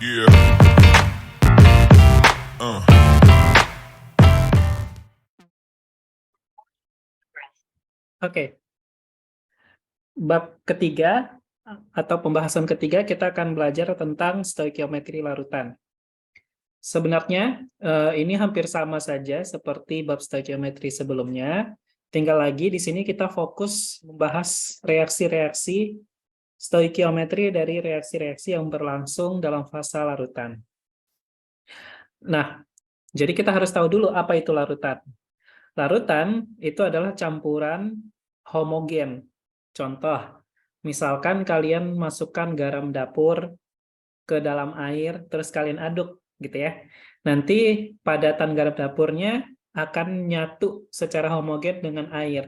Yeah. Uh. Oke, bab ketiga atau pembahasan ketiga kita akan belajar tentang stoikiometri larutan. Sebenarnya ini hampir sama saja seperti bab stoikiometri sebelumnya. Tinggal lagi di sini kita fokus membahas reaksi-reaksi stoikiometri dari reaksi-reaksi yang berlangsung dalam fase larutan. Nah, jadi kita harus tahu dulu apa itu larutan. Larutan itu adalah campuran homogen. Contoh, misalkan kalian masukkan garam dapur ke dalam air, terus kalian aduk, gitu ya. Nanti padatan garam dapurnya akan nyatu secara homogen dengan air.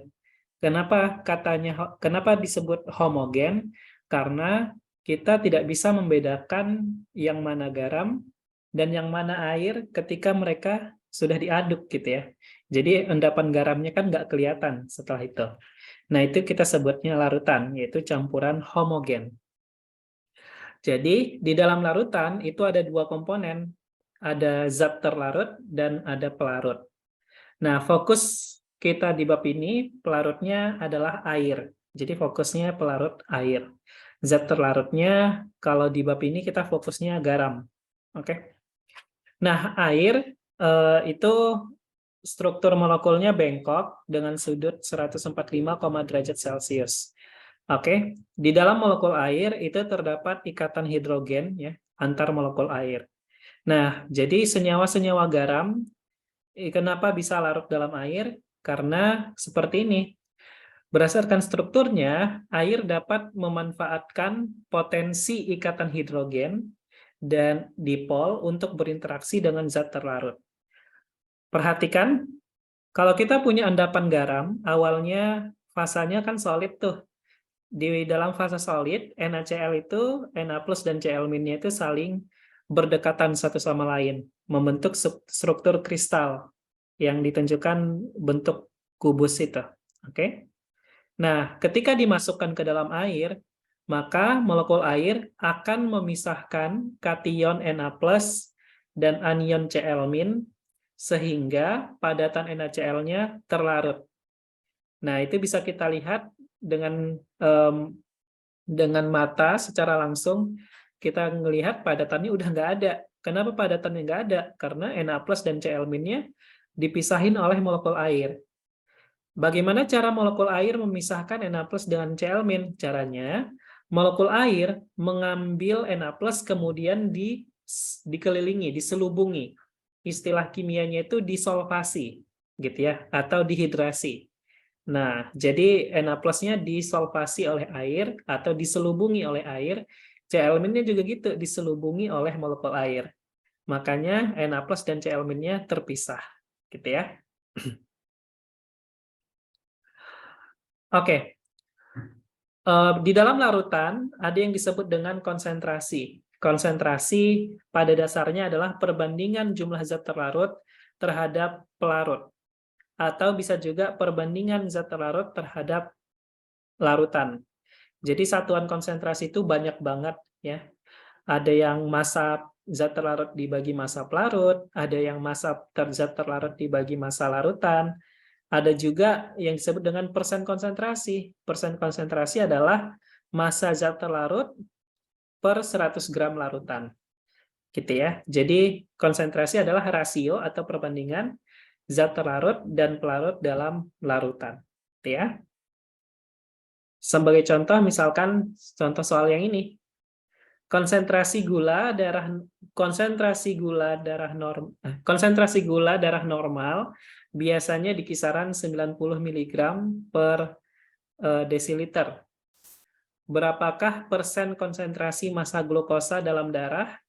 Kenapa disebut homogen? Karena kita tidak bisa membedakan yang mana garam dan yang mana air ketika mereka sudah diaduk, gitu ya. Jadi endapan garamnya kan nggak kelihatan setelah itu. Nah, itu kita sebutnya larutan, yaitu campuran homogen. Jadi, di dalam larutan itu ada dua komponen, ada zat terlarut dan ada pelarut. Nah, fokus kita di bab ini, pelarutnya adalah air. Jadi, fokusnya pelarut air. Zat terlarutnya, kalau di bab ini kita fokusnya garam. Oke. Nah, air itu struktur molekulnya bengkok dengan sudut 145, derajat Celcius. Oke, di dalam molekul air itu terdapat ikatan hidrogen ya antar molekul air. Nah, jadi senyawa-senyawa garam kenapa bisa larut dalam air? Karena seperti ini. Berdasarkan strukturnya, air dapat memanfaatkan potensi ikatan hidrogen dan dipol untuk berinteraksi dengan zat terlarut. Perhatikan, kalau kita punya endapan garam, awalnya fasanya kan solid tuh. Di dalam fase solid, NaCl itu, Na plus dan Cl-nya itu saling berdekatan satu sama lain, membentuk struktur kristal yang ditunjukkan bentuk kubus itu. Oke? Nah, ketika dimasukkan ke dalam air, maka molekul air akan memisahkan kation Na plus dan anion Cl- sehingga padatan NaCl-nya terlarut. Nah, itu bisa kita lihat dengan mata secara langsung, kita melihat padatannya udah nggak ada. Kenapa padatannya nggak ada? Karena Na plus dan Cl-nya dipisahin oleh molekul air. Bagaimana cara molekul air memisahkan Na plus dengan Cl-? Caranya, molekul air mengambil Na plus kemudian dikelilingi, diselubungi. Istilah kimianya itu disolvasi, gitu ya, atau dihidrasi. Nah, jadi Na plus-nya disolvasi oleh air atau diselubungi oleh air. Cl-nya juga gitu, diselubungi oleh molekul air. Makanya Na plus dan Cl-nya terpisah. Gitu ya. Oke. Di dalam larutan ada yang disebut dengan konsentrasi. Konsentrasi pada dasarnya adalah perbandingan jumlah zat terlarut terhadap pelarut. Atau bisa juga perbandingan zat terlarut terhadap larutan. Jadi satuan konsentrasi itu banyak banget ya. Ada yang massa zat terlarut dibagi massa pelarut, ada yang massa zat terlarut dibagi massa larutan, ada juga yang disebut dengan persen konsentrasi. Persen konsentrasi adalah massa zat terlarut per 100 gram larutan. Gitu ya. Jadi konsentrasi adalah rasio atau perbandingan zat terlarut dan pelarut dalam larutan. Gitu ya. Sebagai contoh, misalkan contoh soal yang ini. Konsentrasi gula darah normal biasanya di kisaran 90 mg per desiliter. Berapakah persen konsentrasi massa glukosa dalam darah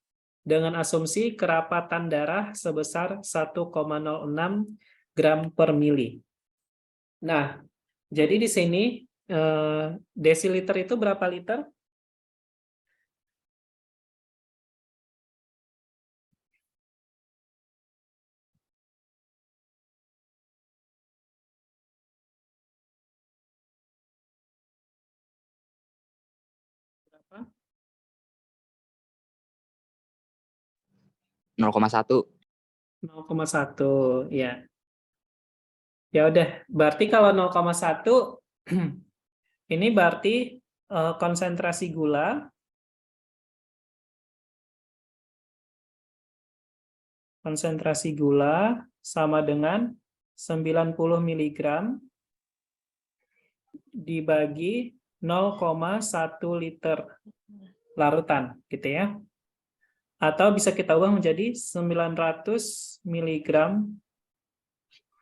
dengan asumsi kerapatan darah sebesar 1,06 gram per mili? Nah, jadi di sini desiliter itu berapa liter? Berapa? 0,1. 0,1 ya. Ya udah, berarti kalau 0,1 ini berarti konsentrasi gula sama dengan 90 mg dibagi 0,1 liter larutan, gitu ya. Atau bisa kita ubah menjadi 900 mg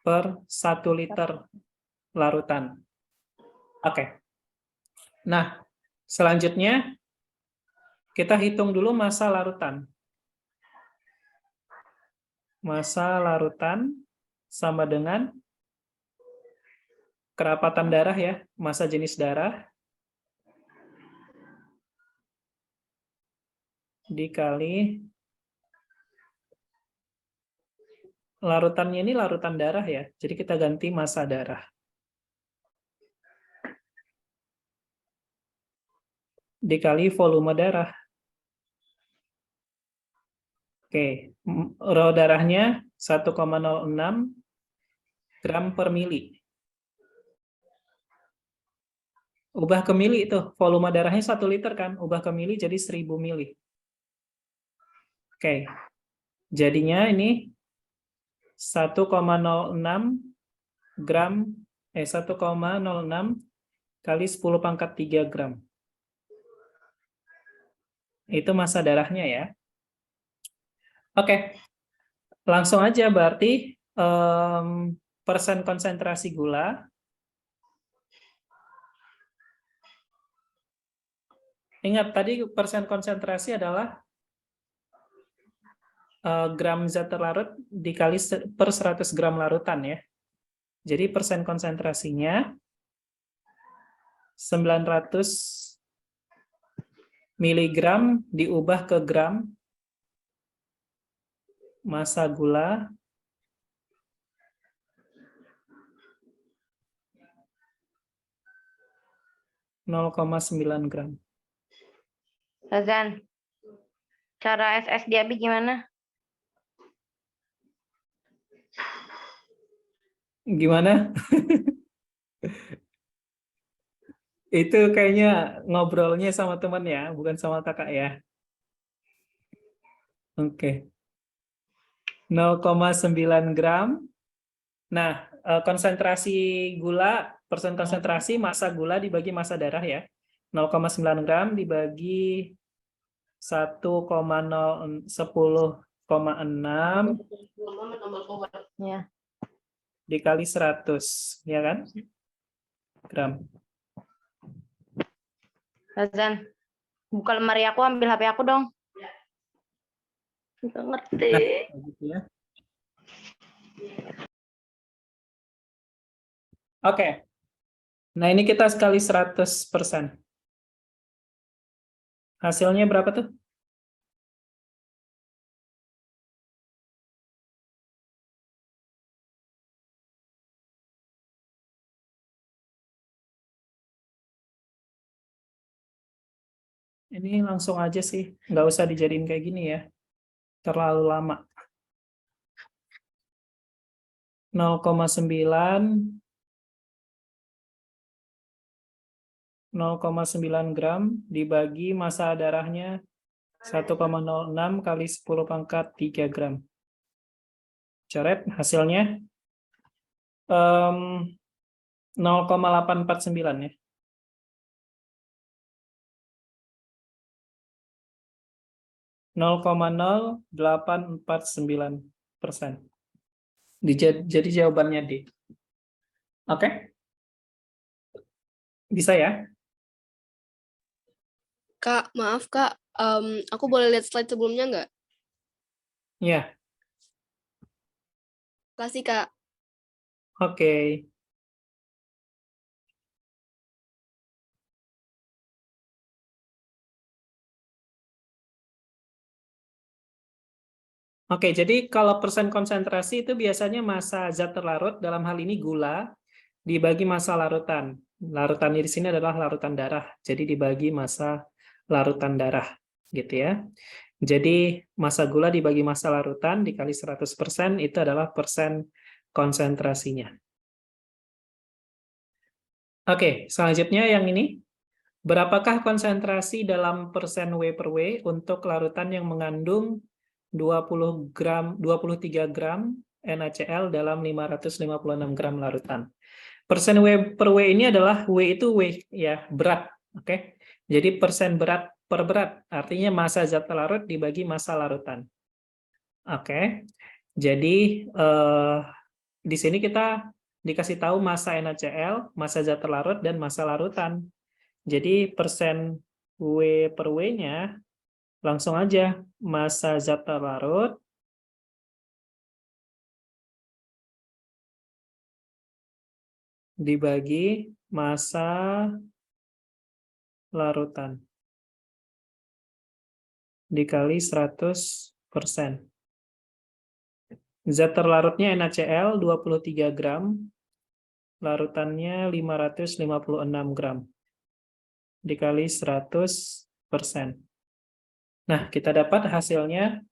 per 1 liter larutan. Oke. Nah, selanjutnya kita hitung dulu massa larutan. Massa larutan sama dengan kerapatan darah ya, massa jenis darah dikali larutannya, ini larutan darah ya, jadi kita ganti massa darah. Dikali volume darah. Oke, raw darahnya 1,06 gram per mili. Ubah ke mili itu, volume darahnya 1 liter kan, ubah ke mili jadi 1000 mili. Oke, jadinya ini 1,06 gram, 1,06 kali 10 pangkat 3 gram. Itu massa darahnya ya. Oke, langsung aja berarti persen konsentrasi gula. Ingat tadi persen konsentrasi adalah gram zat terlarut dikali per 100 gram larutan ya. Jadi persen konsentrasinya 900 miligram diubah ke gram massa gula (0,9 gram). Razan, cara SS diabi gimana? Gimana? Itu kayaknya ngobrolnya sama teman ya, bukan sama kakak ya. Oke. 0,9 gram. Nah, konsentrasi gula, persen konsentrasi massa gula dibagi massa darah ya. 0,9 gram dibagi 10,6 Ya. dikali 100, ya kan? Gram. Razan, buka lemari aku, ambil HP aku dong. Nggak ngerti. Nah, gitu ya. Oke. Nah, ini kita sekali 100%. Hasilnya berapa tuh? Ini langsung aja sih, nggak usah dijadiin kayak gini ya. Terlalu lama. 0,9 gram dibagi massa darahnya 1,06 kali 10 pangkat 3 gram. Coret hasilnya 0,849 ya. 0,0849%. Jadi jawabannya D. Oke? Bisa ya? Kak, maaf Kak, aku boleh lihat slide sebelumnya nggak? Ya, Kasih Kak. oke. Oke, jadi kalau persen konsentrasi itu biasanya massa zat terlarut, dalam hal ini gula, dibagi massa larutan. Larutan di sini adalah larutan darah, jadi dibagi massa larutan darah, gitu ya. Jadi massa gula dibagi massa larutan dikali 100% itu adalah persen konsentrasinya. Oke, selanjutnya yang ini. Berapakah konsentrasi dalam persen W per W untuk larutan yang mengandung 23 gram NaCl dalam 556 gram larutan? Persen W per W ini adalah W itu W ya, berat, oke? Jadi persen berat per berat, artinya massa zat larut dibagi massa larutan. Oke. Jadi di sini kita dikasih tahu massa NaCl, massa zat larut dan massa larutan. Jadi persen W per W-nya langsung aja massa zat larut dibagi massa larutan dikali 100%. Zat terlarutnya NaCl 23 gram, larutannya 556 gram. Dikali 100%. Nah, kita dapat hasilnya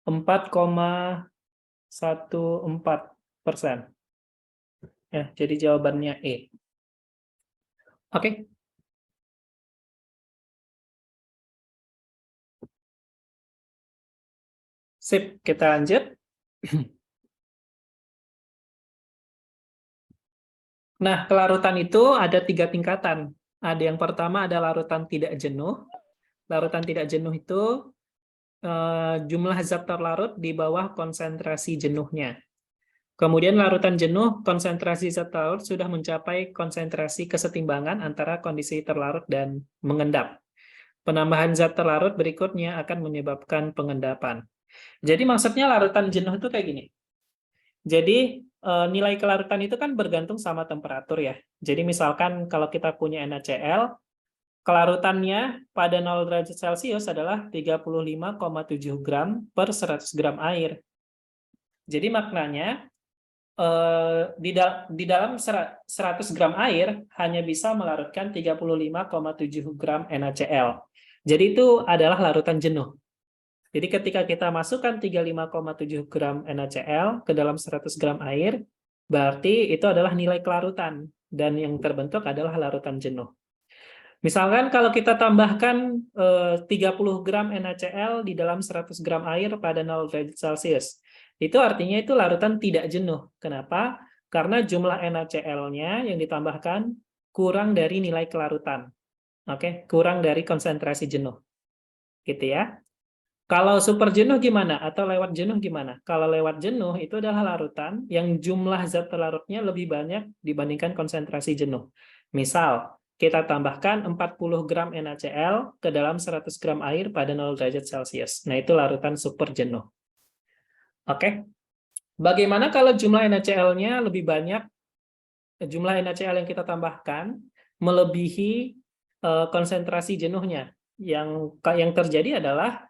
4,14%. Ya, jadi jawabannya E. Oke. Sip, kita lanjut. Nah, kelarutan itu ada 3 tingkatan. Ada yang pertama ada larutan tidak jenuh. Larutan tidak jenuh itu jumlah zat terlarut di bawah konsentrasi jenuhnya. Kemudian larutan jenuh, konsentrasi zat terlarut sudah mencapai konsentrasi kesetimbangan antara kondisi terlarut dan mengendap. Penambahan zat terlarut berikutnya akan menyebabkan pengendapan. Jadi maksudnya larutan jenuh itu kayak gini. Jadi nilai kelarutan itu kan bergantung sama temperatur ya. Jadi misalkan kalau kita punya NaCl, kelarutannya pada 0 derajat Celcius adalah 35,7 gram per 100 gram air. Jadi maknanya di dalam 100 gram air hanya bisa melarutkan 35,7 gram NaCl. Jadi itu adalah larutan jenuh. Jadi ketika kita masukkan 35,7 gram NaCl ke dalam 100 gram air, berarti itu adalah nilai kelarutan, dan yang terbentuk adalah larutan jenuh. Misalkan kalau kita tambahkan 30 gram NaCl di dalam 100 gram air pada 0 derajat Celcius, itu artinya itu larutan tidak jenuh. Kenapa? Karena jumlah NaCl-nya yang ditambahkan kurang dari nilai kelarutan. Oke, kurang dari konsentrasi jenuh. Gitu ya. Kalau super jenuh gimana? Atau lewat jenuh gimana? Kalau lewat jenuh itu adalah larutan yang jumlah zat terlarutnya lebih banyak dibandingkan konsentrasi jenuh. Misal, kita tambahkan 40 gram NaCl ke dalam 100 gram air pada 0 derajat Celcius. Nah, itu larutan super jenuh. Oke. Bagaimana kalau jumlah NaCl-nya lebih banyak, jumlah NaCl yang kita tambahkan melebihi konsentrasi jenuhnya? Yang terjadi adalah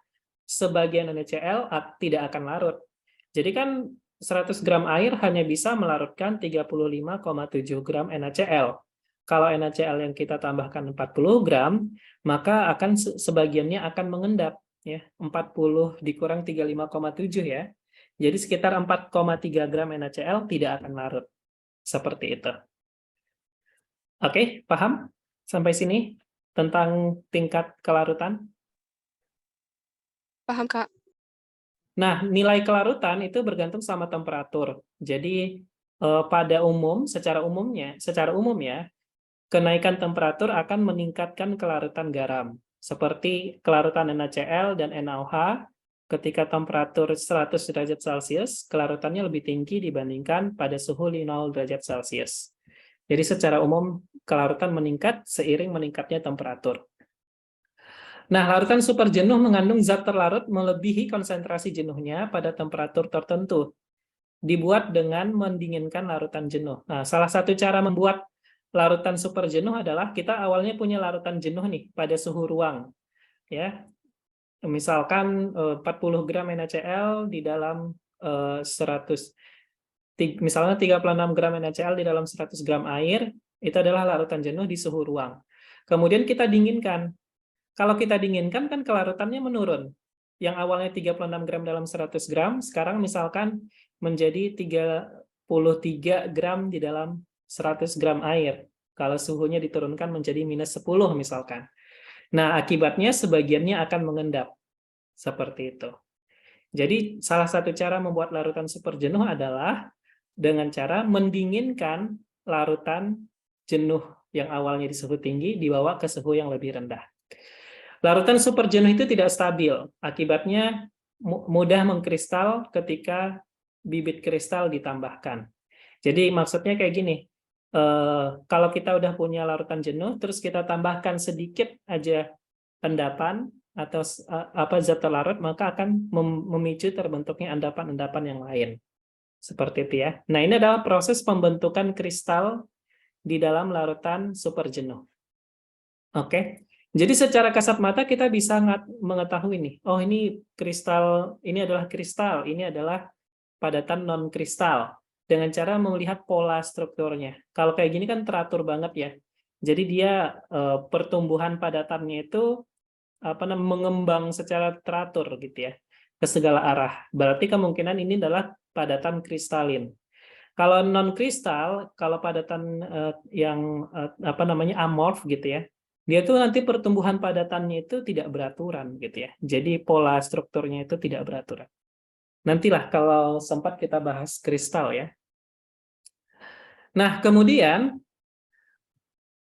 sebagian NaCl tidak akan larut. Jadi kan 100 gram air hanya bisa melarutkan 35,7 gram NaCl. Kalau NaCl yang kita tambahkan 40 gram, maka akan sebagiannya akan mengendap. Ya, 40 dikurang 35,7 ya. Jadi sekitar 4,3 gram NaCl tidak akan larut. Seperti itu. Oke, paham? Sampai sini tentang tingkat kelarutan? Paham, Kak. Nah, nilai kelarutan itu bergantung sama temperatur. Jadi secara umum ya, kenaikan temperatur akan meningkatkan kelarutan garam. Seperti kelarutan NaCl dan NaOH, ketika temperatur 100 derajat Celcius, kelarutannya lebih tinggi dibandingkan pada suhu 0 derajat Celcius. Jadi secara umum kelarutan meningkat seiring meningkatnya temperatur. Nah, larutan super jenuh mengandung zat terlarut melebihi konsentrasi jenuhnya pada temperatur tertentu. Dibuat dengan mendinginkan larutan jenuh. Nah, salah satu cara membuat larutan super jenuh adalah kita awalnya punya larutan jenuh nih pada suhu ruang. Ya. Misalkan 40 gram NaCl di dalam 100, misalnya 36 gram NaCl di dalam 100 gram air, itu adalah larutan jenuh di suhu ruang. Kemudian kita dinginkan. Kalau kita dinginkan kan kelarutannya menurun. Yang awalnya 36 gram dalam 100 gram, sekarang misalkan menjadi 33 gram di dalam 100 gram air. Kalau suhunya diturunkan menjadi minus 10 misalkan. Nah, akibatnya sebagiannya akan mengendap. Seperti itu. Jadi, salah satu cara membuat larutan super jenuh adalah dengan cara mendinginkan larutan jenuh yang awalnya di suhu tinggi dibawa ke suhu yang lebih rendah. Larutan super jenuh itu tidak stabil, akibatnya mudah mengkristal ketika bibit kristal ditambahkan. Jadi maksudnya kayak gini, kalau kita udah punya larutan jenuh, terus kita tambahkan sedikit aja endapan atau zat terlarut, maka akan memicu terbentuknya endapan-endapan yang lain. Seperti itu ya. Nah, ini adalah proses pembentukan kristal di dalam larutan super jenuh. Oke. Jadi secara kasat mata kita bisa mengetahui nih, oh ini kristal, ini adalah kristal, ini adalah padatan non-kristal, dengan cara melihat pola strukturnya. Kalau kayak gini kan teratur banget ya. Jadi dia pertumbuhan padatannya itu mengembang secara teratur gitu ya, ke segala arah. Berarti kemungkinan ini adalah padatan kristalin. Kalau non-kristal, kalau padatan yang amorf gitu ya, dia tuh nanti pertumbuhan padatannya itu tidak beraturan gitu ya. Jadi pola strukturnya itu tidak beraturan. Nantilah kalau sempat kita bahas kristal ya. Nah, kemudian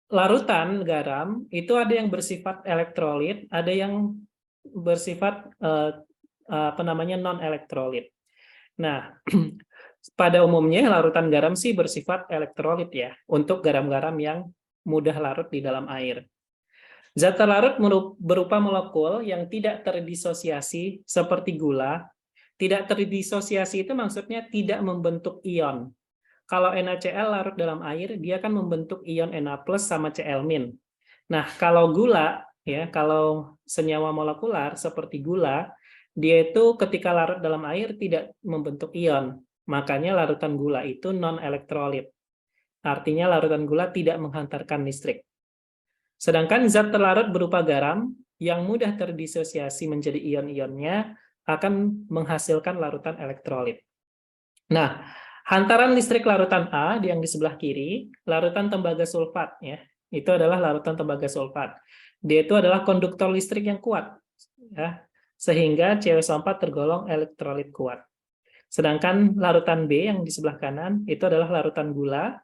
larutan garam itu ada yang bersifat elektrolit, ada yang bersifat non-elektrolit. Nah, pada umumnya larutan garam sih bersifat elektrolit ya, untuk garam-garam yang mudah larut di dalam air. Zat terlarut berupa molekul yang tidak terdisosiasi seperti gula. Tidak terdisosiasi itu maksudnya tidak membentuk ion. Kalau NaCl larut dalam air, dia akan membentuk ion Na+ sama Cl-. Nah, kalau gula, ya, kalau senyawa molekular seperti gula, dia itu ketika larut dalam air tidak membentuk ion. Makanya larutan gula itu non-elektrolit. Artinya larutan gula tidak menghantarkan listrik. Sedangkan zat terlarut berupa garam yang mudah terdisosiasi menjadi ion-ionnya akan menghasilkan larutan elektrolit. Nah, hantaran listrik larutan A yang di sebelah kiri, larutan tembaga sulfat ya. Itu adalah larutan tembaga sulfat. Dia itu adalah konduktor listrik yang kuat ya, sehingga CuSO4 tergolong elektrolit kuat. Sedangkan larutan B yang di sebelah kanan itu adalah larutan gula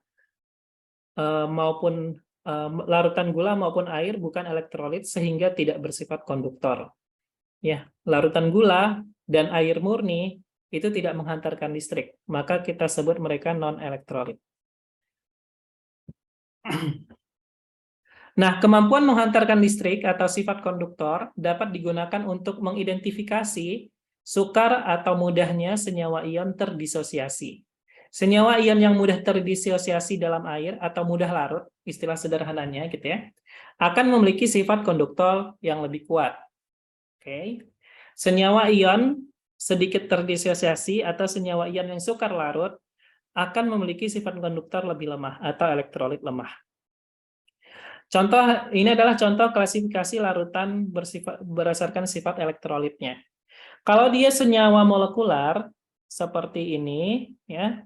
larutan gula maupun air bukan elektrolit sehingga tidak bersifat konduktor. Ya, larutan gula dan air murni itu tidak menghantarkan listrik, maka kita sebut mereka non-elektrolit. Nah, kemampuan menghantarkan listrik atau sifat konduktor dapat digunakan untuk mengidentifikasi sukar atau mudahnya senyawa ion terdisosiasi. Senyawa ion yang mudah terdisosiasi dalam air atau mudah larut, istilah sederhananya gitu ya, akan memiliki sifat konduktor yang lebih kuat. Oke. Senyawa ion sedikit terdisosiasi atau senyawa ion yang sukar larut akan memiliki sifat konduktor lebih lemah atau elektrolit lemah. Contoh ini adalah contoh klasifikasi larutan berdasarkan sifat elektrolitnya. Kalau dia senyawa molekular seperti ini ya,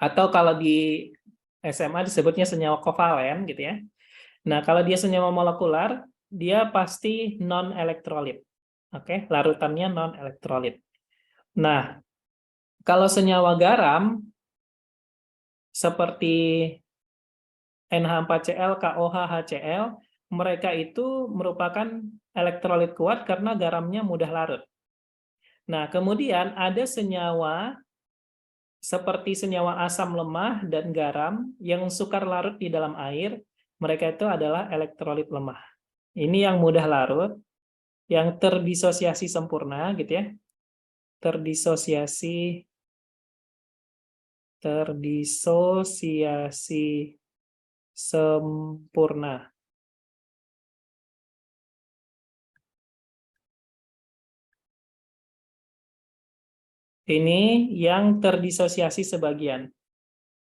atau kalau di SMA disebutnya senyawa kovalen gitu ya. Nah, kalau dia senyawa molekular, dia pasti non-elektrolit. Oke, larutannya non-elektrolit. Nah, kalau senyawa garam seperti NH4Cl, KOH, HCl, mereka itu merupakan elektrolit kuat karena garamnya mudah larut. Nah, kemudian ada senyawa seperti senyawa asam lemah dan garam yang sukar larut di dalam air, mereka itu adalah elektrolit lemah. Ini yang mudah larut, yang terdisosiasi sempurna gitu ya. Terdisosiasi sempurna. Ini yang terdisosiasi sebagian.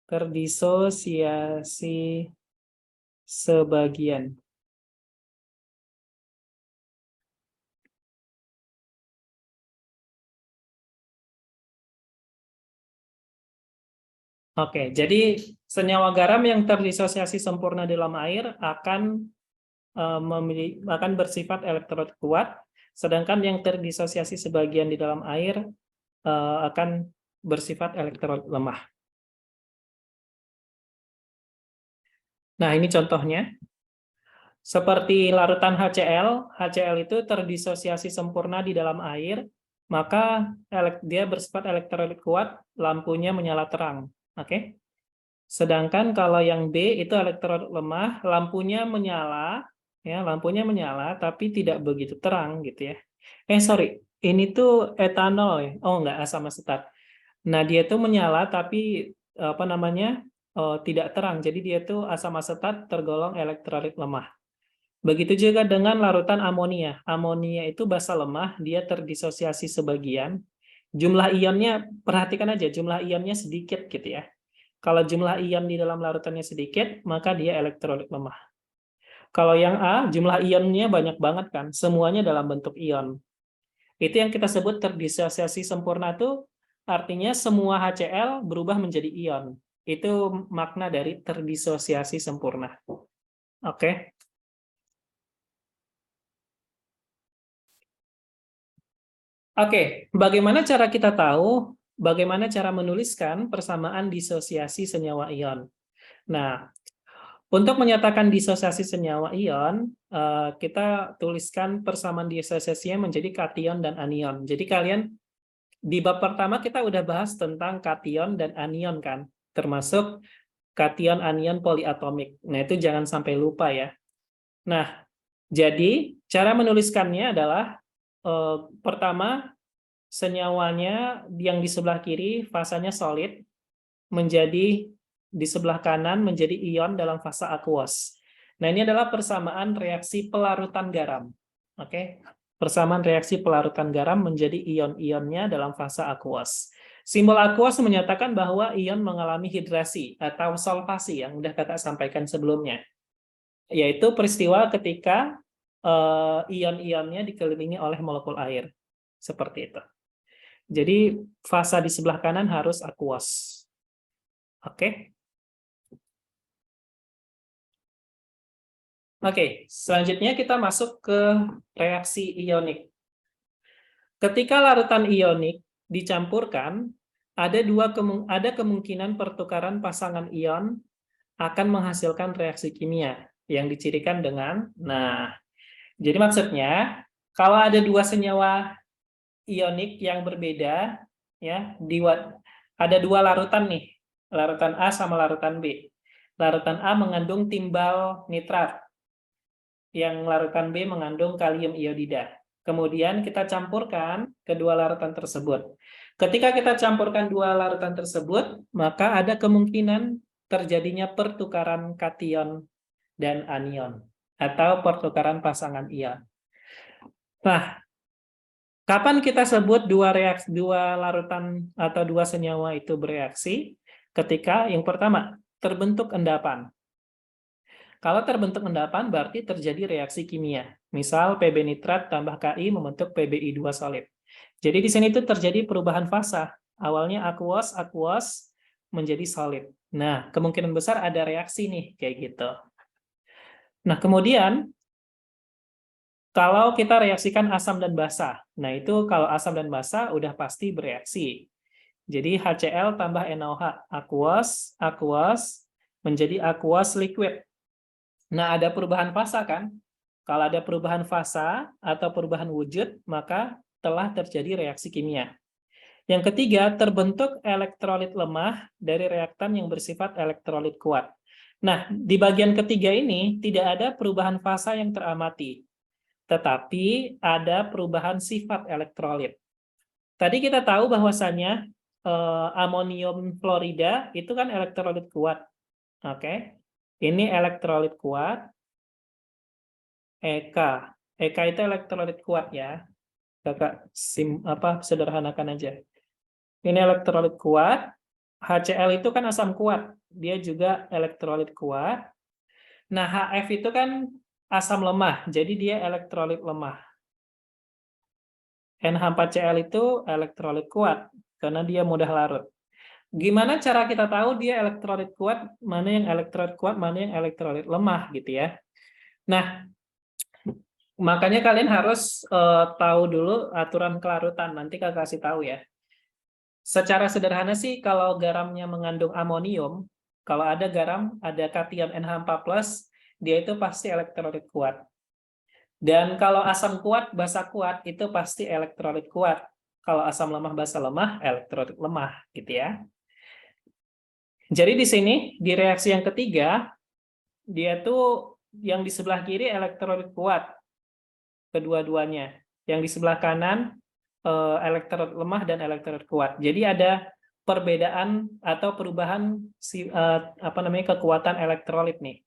Terdisosiasi sebagian. Oke, jadi senyawa garam yang terdisosiasi sempurna dalam air akan akan bersifat elektrolit kuat, sedangkan yang terdisosiasi sebagian di dalam air akan bersifat elektrolit lemah. Nah, ini contohnya. Seperti larutan HCl, HCl itu terdisosiasi sempurna di dalam air, maka dia bersifat elektrolit kuat, lampunya menyala terang. Oke. Sedangkan kalau yang B itu elektrolit lemah, lampunya menyala, ya, lampunya menyala tapi tidak begitu terang gitu ya. Sorry, ini tuh etanol ya. Oh, enggak, asam asetat. Nah, dia tuh menyala tapi apa namanya? Tidak terang. Jadi dia tuh asam asetat tergolong elektrolit lemah. Begitu juga dengan larutan amonia. Amonia itu basa lemah, dia terdisosiasi sebagian. Jumlah ionnya, perhatikan aja, jumlah ionnya sedikit gitu ya. Kalau jumlah ion di dalam larutannya sedikit, maka dia elektrolit lemah. Kalau yang A, jumlah ionnya banyak banget kan, semuanya dalam bentuk ion. Itu yang kita sebut terdisosiasi sempurna itu artinya semua HCl berubah menjadi ion. Itu makna dari terdisosiasi sempurna. Oke. Oke, bagaimana cara kita tahu bagaimana cara menuliskan persamaan disosiasi senyawa ion? Nah, untuk menyatakan disosiasi senyawa ion, kita tuliskan persamaan disosiasinya menjadi kation dan anion. Jadi kalian di bab pertama kita udah bahas tentang kation dan anion kan, termasuk kation anion poliatomik. Nah, itu jangan sampai lupa ya. Nah, jadi cara menuliskannya adalah pertama senyawanya yang di sebelah kiri fasanya solid menjadi di sebelah kanan menjadi ion dalam fase aqueous. Nah, ini adalah persamaan reaksi pelarutan garam. Oke. Persamaan reaksi pelarutan garam menjadi ion-ionnya dalam fase aqueous. Simbol aqueous menyatakan bahwa ion mengalami hidrasi atau solvasi yang sudah Kakak sampaikan sebelumnya. Yaitu peristiwa ketika ion-ionnya dikelilingi oleh molekul air. Seperti itu. Jadi fasa di sebelah kanan harus aqueous. Oke. Oke, selanjutnya kita masuk ke reaksi ionik. Ketika larutan ionik dicampurkan, ada kemungkinan pertukaran pasangan ion akan menghasilkan reaksi kimia yang dicirikan dengan, jadi maksudnya kalau ada dua senyawa ionik yang berbeda, ya, ada dua larutan nih, larutan A sama larutan B. Larutan A mengandung timbal nitrat, yang larutan B mengandung kalium iodida. Kemudian kita campurkan kedua larutan tersebut. Ketika kita campurkan dua larutan tersebut, maka ada kemungkinan terjadinya pertukaran kation dan anion, atau pertukaran pasangan ion. Nah, kapan kita sebut dua larutan atau dua senyawa itu bereaksi? Ketika yang pertama, terbentuk endapan. Kalau terbentuk endapan berarti terjadi reaksi kimia. Misal Pb nitrat tambah Ki membentuk PbI2 solid. Jadi di sini itu terjadi perubahan fasa. Awalnya aqueous menjadi solid. Nah, kemungkinan besar ada reaksi nih kayak gitu. Nah, kemudian kalau kita reaksikan asam dan basa. Nah, itu kalau asam dan basa udah pasti bereaksi. Jadi HCl tambah NaOH, aqueous menjadi aqueous liquid. Nah, ada perubahan fasa kan? Kalau ada perubahan fasa atau perubahan wujud, maka telah terjadi reaksi kimia. Yang ketiga, terbentuk elektrolit lemah dari reaktan yang bersifat elektrolit kuat. Nah, di bagian ketiga ini tidak ada perubahan fasa yang teramati, tetapi ada perubahan sifat elektrolit. Tadi kita tahu bahwasannya amonium fluorida itu kan elektrolit kuat. Oke. Ini elektrolit kuat, EK. EK itu elektrolit kuat ya. Kakak sederhanakan aja. Ini elektrolit kuat, HCl itu kan asam kuat. Dia juga elektrolit kuat. Nah, HF itu kan asam lemah, jadi dia elektrolit lemah. NH4Cl itu elektrolit kuat, karena dia mudah larut. Gimana cara kita tahu dia elektrolit kuat, mana yang elektrolit kuat, mana yang elektrolit lemah gitu ya. Nah, makanya kalian harus tahu dulu aturan kelarutan, nanti kakak kasih tahu ya. Secara sederhana sih, kalau garamnya mengandung amonium, kalau ada garam, ada kation NH4+, dia itu pasti elektrolit kuat. Dan kalau asam kuat, basa kuat, itu pasti elektrolit kuat. Kalau asam lemah, basa lemah, elektrolit lemah, gitu ya. Jadi di sini, di reaksi yang ketiga, dia tuh yang di sebelah kiri elektrolit kuat, kedua-duanya. Yang di sebelah kanan, elektrolit lemah dan elektrolit kuat. Jadi ada perbedaan atau perubahan kekuatan elektrolit nih.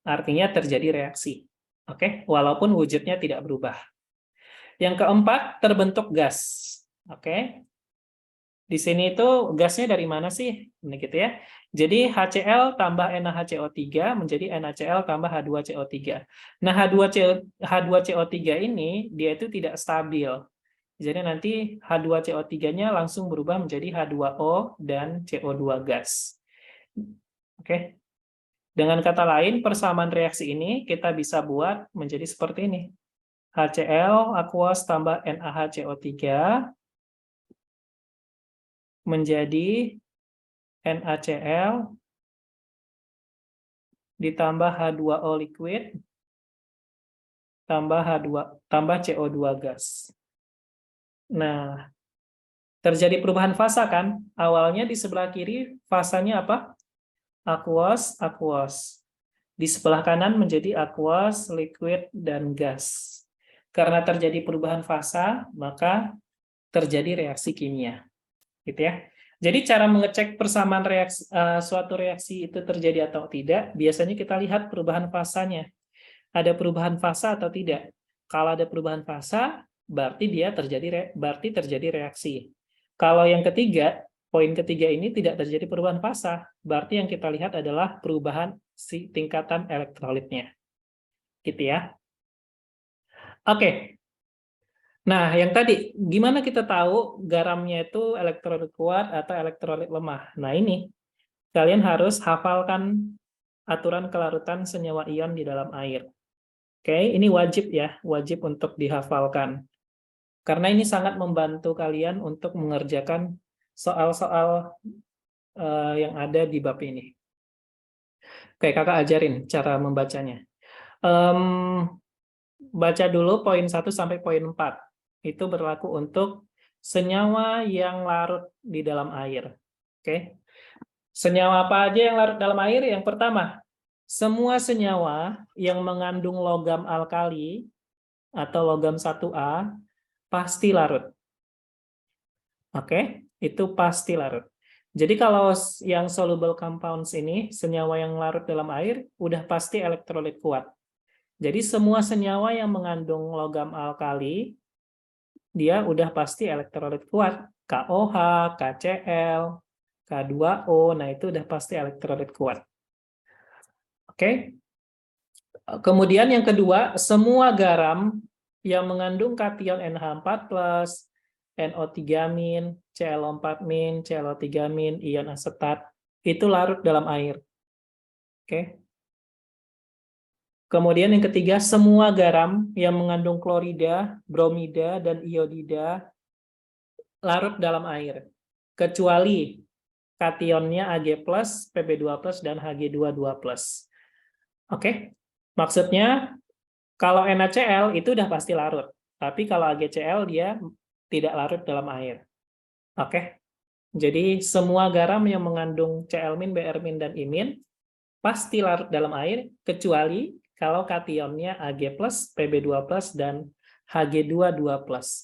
Artinya terjadi reaksi. Oke, walaupun wujudnya tidak berubah. Yang keempat, terbentuk gas. Oke. Di sini itu gasnya dari mana sih? Ini gitu ya. Jadi HCl tambah NaHCO3 menjadi NaCl tambah H2CO3. Nah, H2CO3 ini dia itu tidak stabil. Jadi nanti H2CO3-nya langsung berubah menjadi H2O dan CO2 gas. Oke. Dengan kata lain, persamaan reaksi ini kita bisa buat menjadi seperti ini. HCl aqueous tambah NaHCO3 menjadi NaCl ditambah H2O liquid tambah CO2 gas. Nah, terjadi perubahan fasa kan? Awalnya di sebelah kiri fasanya apa? Aqueous, aqueous. Di sebelah kanan menjadi aqueous, liquid, dan gas. Karena terjadi perubahan fasa, maka terjadi reaksi kimia. Gitu ya. Jadi cara mengecek persamaan suatu reaksi itu terjadi atau tidak, biasanya kita lihat perubahan fasanya. Ada perubahan fasa atau tidak? Kalau ada perubahan fasa, berarti terjadi reaksi. Kalau yang ketiga, poin ketiga ini tidak terjadi perubahan fasa, berarti yang kita lihat adalah perubahan tingkatan elektrolitnya. Gitu ya. Oke. Nah, yang tadi, gimana kita tahu garamnya itu elektrolit kuat atau elektrolit lemah? Nah, ini, kalian harus hafalkan aturan kelarutan senyawa ion di dalam air. Oke, ini wajib ya, wajib untuk dihafalkan. Karena ini sangat membantu kalian untuk mengerjakan soal-soal yang ada di bab ini. Oke, kakak ajarin cara membacanya. Baca dulu poin 1 sampai poin 4. Itu berlaku untuk senyawa yang larut di dalam air. Oke. Senyawa apa aja yang larut dalam air? Yang pertama, semua senyawa yang mengandung logam alkali atau logam 1A pasti larut. Oke, itu pasti larut. Jadi kalau yang soluble compounds ini, senyawa yang larut dalam air, udah pasti elektrolit kuat. Jadi semua senyawa yang mengandung logam alkali, dia udah pasti elektrolit kuat. KOH, KCl, K2O, nah itu udah pasti elektrolit kuat. Oke. Kemudian yang kedua, semua garam yang mengandung kation NH4+, NO3-, ClO4-, ClO3-, ion asetat, itu larut dalam air. Oke. Kemudian yang ketiga, semua garam yang mengandung klorida, bromida, dan iodida larut dalam air. Kecuali kationnya Ag+, Pb2+, dan Hg2+. Oke? Maksudnya, kalau NaCl itu udah pasti larut. Tapi kalau AgCl dia tidak larut dalam air. Oke? Jadi semua garam yang mengandung Cl-, Br-, dan Imin pasti larut dalam air, kecuali kalau kationnya Ag+, Pb2+, dan Hg2+.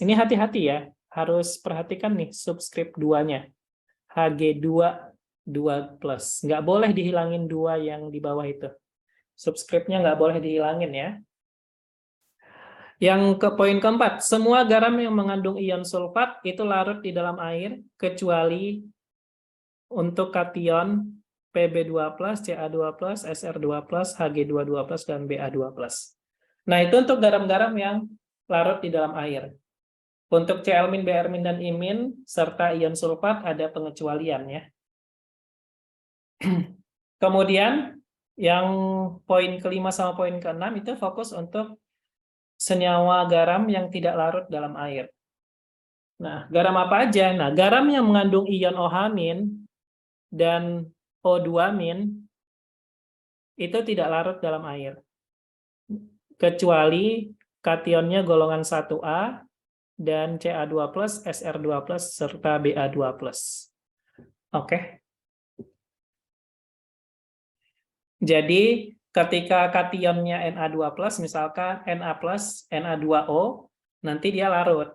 Ini hati-hati ya, harus perhatikan nih subskrip 2-nya. Hg2+. Nggak boleh dihilangin 2 yang di bawah itu. Subskripnya nggak boleh dihilangin ya. Yang ke poin keempat, semua garam yang mengandung ion sulfat itu larut di dalam air, kecuali untuk kation Pb2+, Ca2+, Sr2+, Hg22+, dan Ba2+. Nah, itu untuk garam-garam yang larut di dalam air. Untuk Cl-, Br- dan Imin, serta ion sulfat ada pengecualian ya. Kemudian, yang poin kelima sama poin keenam itu fokus untuk senyawa garam yang tidak larut dalam air. Nah, garam apa aja? Nah, garam yang mengandung ion OH- dan O2- itu tidak larut dalam air. Kecuali kationnya golongan 1A dan Ca2+, Sr2+, serta Ba2+. Oke. Jadi, ketika kationnya Na2+, misalkan Na+, Na2O, nanti dia larut.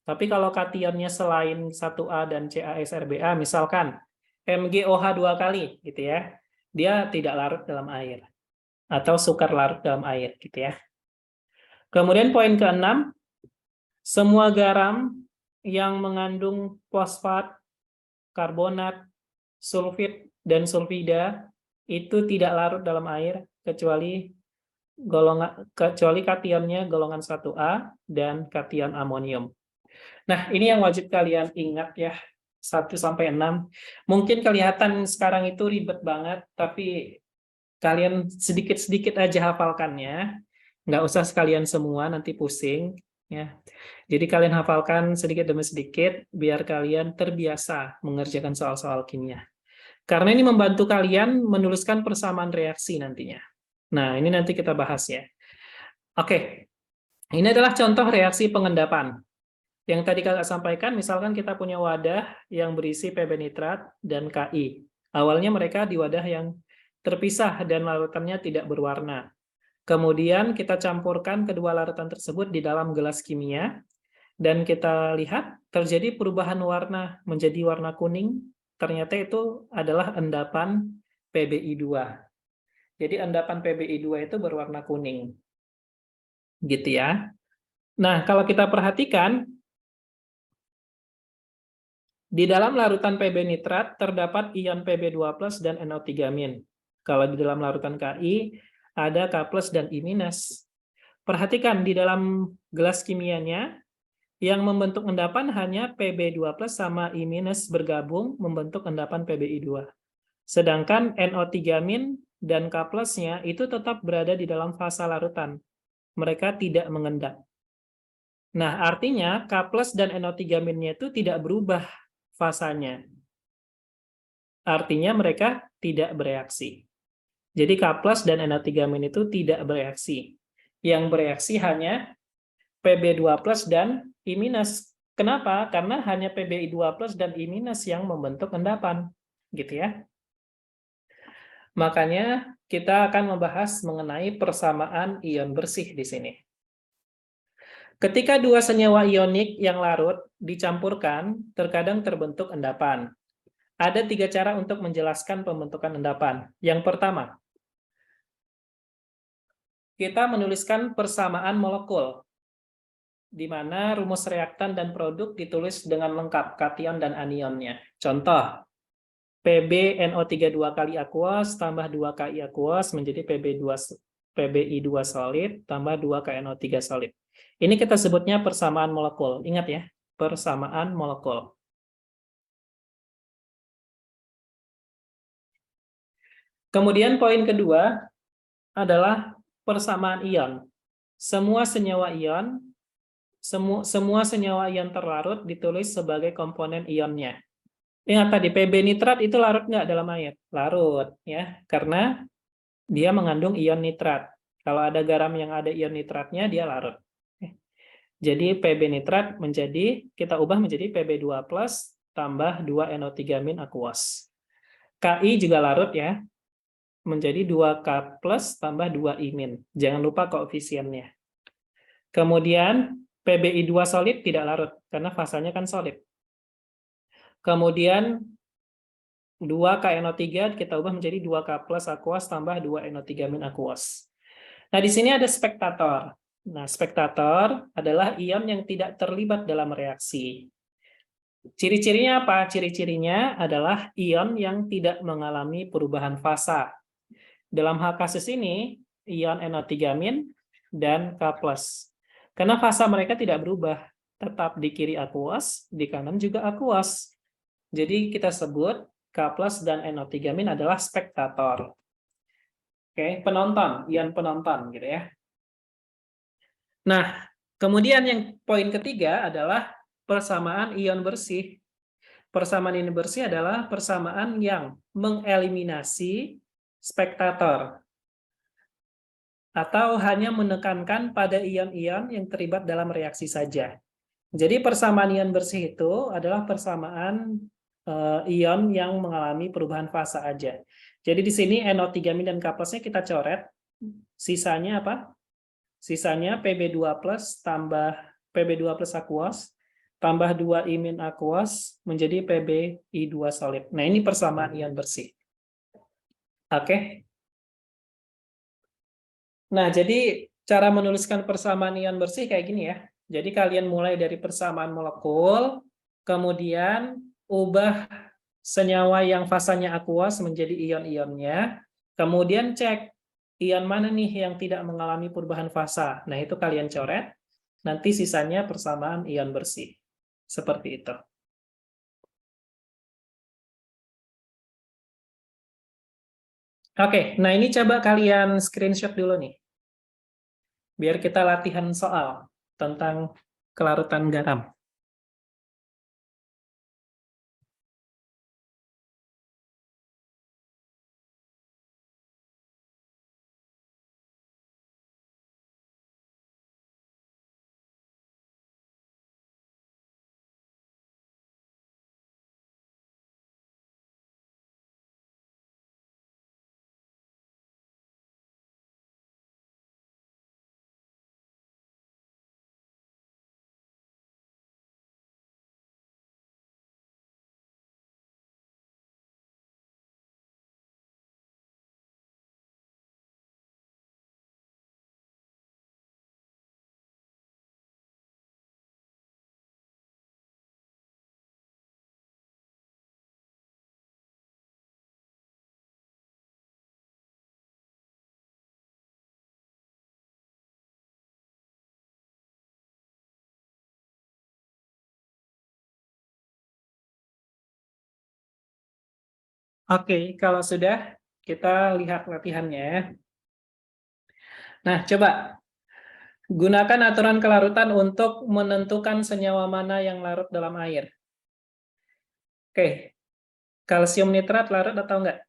Tapi kalau kationnya selain 1A dan CaSrBa, misalkan MgOH 2 kali, gitu ya, dia tidak larut dalam air. Atau sukar larut dalam air, gitu ya. Kemudian poin keenam, semua garam yang mengandung fosfat, karbonat, sulfit, dan sulfida itu tidak larut dalam air kecuali kationnya golongan 1A dan kation amonium. Nah, ini yang wajib kalian ingat ya, 1 sampai 6. Mungkin kelihatan sekarang itu ribet banget, tapi kalian sedikit-sedikit aja hafalkannya. Nggak usah sekalian semua, nanti pusing. Ya. Jadi kalian hafalkan sedikit demi sedikit, biar kalian terbiasa mengerjakan soal-soal kimia. Karena ini membantu kalian menuliskan persamaan reaksi nantinya. Nah, ini nanti kita bahas ya. Oke, ini adalah contoh reaksi pengendapan. Yang tadi kakak sampaikan, misalkan kita punya wadah yang berisi Pb nitrat dan Ki. Awalnya mereka di wadah yang terpisah dan larutannya tidak berwarna. Kemudian kita campurkan kedua larutan tersebut di dalam gelas kimia, dan kita lihat terjadi perubahan warna menjadi warna kuning. Ternyata itu adalah endapan PbI2. Jadi endapan PbI2 itu berwarna kuning. Gitu ya. Nah, kalau kita perhatikan, di dalam larutan Pb nitrat terdapat ion Pb2+ dan NO3-. Kalau di dalam larutan Ki ada K+ dan I-. Perhatikan di dalam gelas kimianya yang membentuk endapan hanya Pb2+ sama I- bergabung membentuk endapan PbI2. Sedangkan NO3- dan K+-nya itu tetap berada di dalam fasa larutan. Mereka tidak mengendap. Nah, artinya K+ dan NO3-nya itu tidak berubah fasanya. Artinya mereka tidak bereaksi. Jadi K+ dan NO3- itu tidak bereaksi. Yang bereaksi hanya Pb2+ dan I-. Kenapa? Karena hanya Pbi2+ dan I- yang membentuk endapan. Gitu ya. Makanya kita akan membahas mengenai persamaan ion bersih di sini. Ketika dua senyawa ionik yang larut dicampurkan, terkadang terbentuk endapan. Ada 3 cara untuk menjelaskan pembentukan endapan. Yang pertama, kita menuliskan persamaan molekul, di mana rumus reaktan dan produk ditulis dengan lengkap, kation dan anionnya. Contoh, PbNO32 kali aqueous tambah 2 Ki aqueous menjadi PbI2 solid tambah 2 KNO3 solid. Ini kita sebutnya persamaan molekul. Ingat ya, persamaan molekul. Kemudian poin kedua adalah persamaan ion. Semua senyawa ion terlarut ditulis sebagai komponen ionnya. Ingat tadi Pb nitrat itu larut nggak dalam air? Larut ya, karena dia mengandung ion nitrat. Kalau ada garam yang ada ion nitratnya dia larut. Jadi Pb nitrat kita ubah menjadi Pb2+ tambah 2 NO3- aqueous. Ki juga larut ya, menjadi 2K+ tambah 2 I-. Jangan lupa koefisiennya. Kemudian PbI2 solid tidak larut, karena fasanya kan solid. Kemudian 2 KNO3 kita ubah menjadi 2K+ aqueous tambah 2 NO3- aqueous. Nah, di sini ada spektator. Nah, spektator adalah ion yang tidak terlibat dalam reaksi. Ciri-cirinya apa? Ciri-cirinya adalah ion yang tidak mengalami perubahan fasa. Dalam hal kasus ini, ion NO3- dan K+. Karena fasa mereka tidak berubah, tetap di kiri aqueous, di kanan juga aqueous. Jadi kita sebut K+ dan NO3- adalah spektator. Oke, penonton, ion penonton gitu ya. Nah, kemudian yang poin ketiga adalah persamaan ion bersih. Persamaan ion bersih adalah persamaan yang mengeliminasi spektator atau hanya menekankan pada ion-ion yang terlibat dalam reaksi saja. Jadi persamaan ion bersih itu adalah persamaan ion yang mengalami perubahan fasa aja. Jadi di sini NO3- dan K+-nya kita coret. Sisanya apa? Sisanya Pb2+ tambah Pb2+ aqueous tambah 2I- aqueous menjadi PbI2 solid. Nah, ini persamaan ion bersih. Oke. Nah, jadi cara menuliskan persamaan ion bersih kayak gini ya. Jadi kalian mulai dari persamaan molekul, kemudian ubah senyawa yang fasanya aqueous menjadi ion-ionnya, kemudian cek ion mana nih yang tidak mengalami perubahan fasa. Nah, itu kalian coret, nanti sisanya persamaan ion bersih. Seperti itu. Oke, nah ini coba kalian screenshot dulu nih. Biar kita latihan soal tentang kelarutan garam. Oke, kalau sudah, kita lihat latihannya. Nah, coba gunakan aturan kelarutan untuk menentukan senyawa mana yang larut dalam air. Oke, kalsium nitrat larut atau enggak?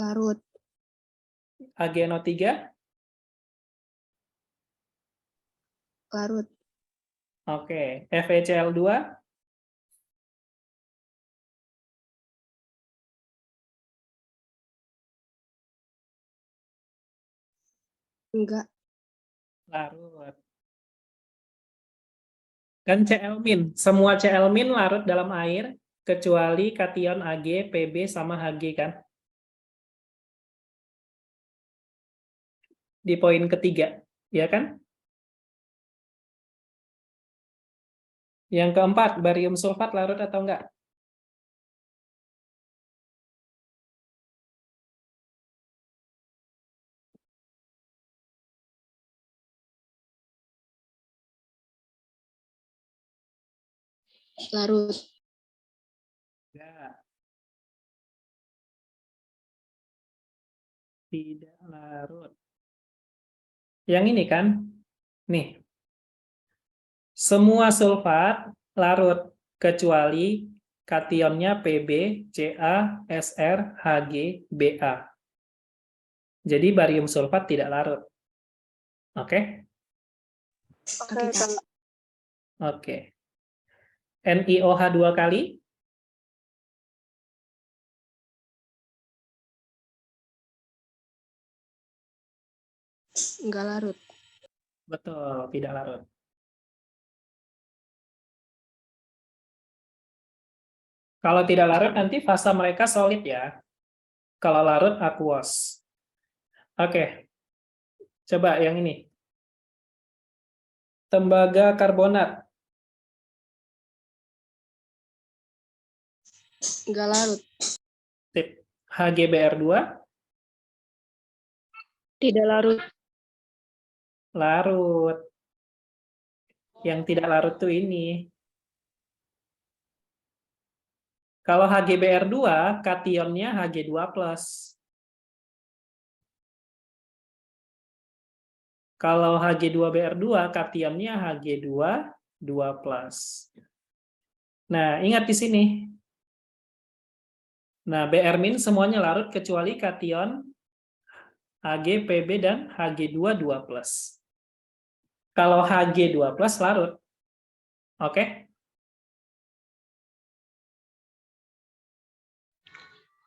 Larut. AgNO3? Larut. Oke, FeCl2? Enggak. Larut. Dan Cl-, semua Cl- larut dalam air, kecuali kation Ag, Pb, sama Hg kan? Di poin ketiga, ya kan? Yang keempat, barium sulfat larut atau enggak? Larut. Enggak. Tidak larut. Yang ini kan? Nih, semua sulfat larut kecuali kationnya Pb, Ca, Sr, Hg, Ba. Jadi barium sulfat tidak larut. Oke? Oke, Kak. Oke. NiOH 2 kali. Enggak larut. Betul, tidak larut. Kalau tidak larut nanti fasa mereka solid ya. Kalau larut aqueous. Oke. Coba yang ini. Tembaga karbonat. Nggak larut. Sip. HgBr2 Tidak larut. larut. Yang tidak larut tuh ini. Kalau HgBr2, kationnya Hg2+. Kalau Hg2Br2, kationnya Hg2, 2+. Nah, ingat di sini. Nah, Br- semuanya larut kecuali kation Hg, Pb, dan Hg2, 2+. Kalau Hg2+ larut. Oke?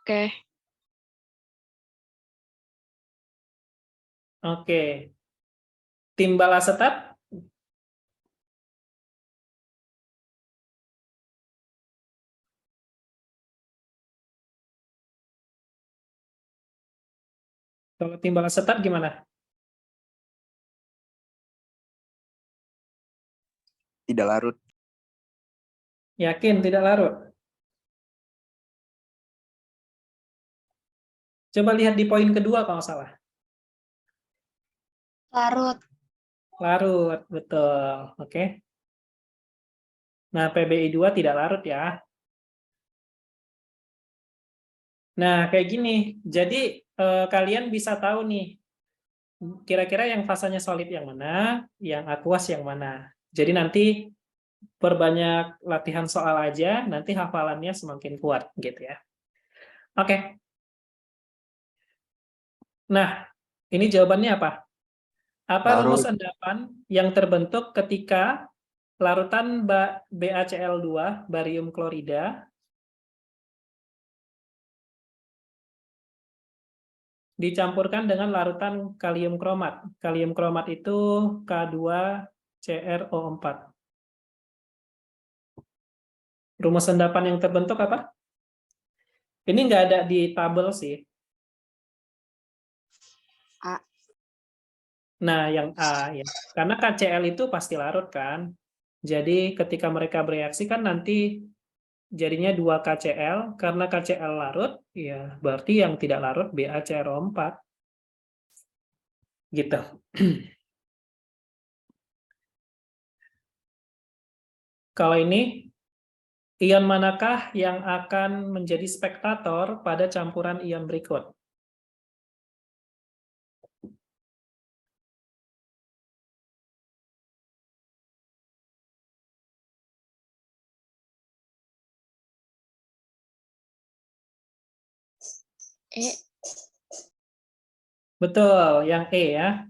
Oke. Oke. Timbal asetat? Kalau timbal asetat gimana? Tidak larut. Yakin tidak larut? Coba lihat di poin kedua kalau salah. Larut. Larut, betul. Oke. Nah, PBI2 tidak larut ya. Nah, kayak gini. Jadi, kalian bisa tahu nih, kira-kira yang fasanya solid yang mana, yang akuas yang mana. Jadi nanti perbanyak latihan soal aja, nanti hafalannya semakin kuat gitu ya. Oke. Nah, ini jawabannya apa? Apa rumus Larut. endapan yang terbentuk ketika larutan BaCl2, barium klorida, dicampurkan dengan larutan kalium kromat. Kalium kromat itu K2CrO4. Rumus endapan yang terbentuk apa? Ini nggak ada di tabel sih. A. Nah, yang A ya. Karena KCl itu pasti larut kan. Jadi ketika mereka bereaksi kan nanti jadinya 2 KCl. Karena KCl larut, ya berarti yang tidak larut BaCrO4. Gitu. Kalau ini, ion manakah yang akan menjadi spektator pada campuran ion berikut? E. Betul, yang E ya.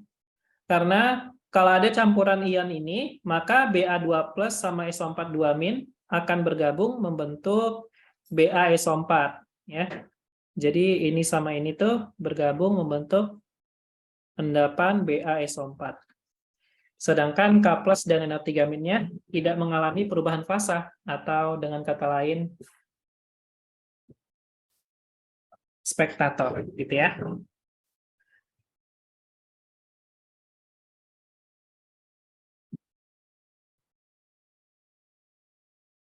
Karena kalau ada campuran ion ini, maka Ba2+ sama SO4 akan bergabung membentuk BaSO4 ya. Jadi ini sama ini tuh bergabung membentuk endapan BaSO4. Sedangkan K+ dan NO3-nya tidak mengalami perubahan fasa atau dengan kata lain spektator gitu ya.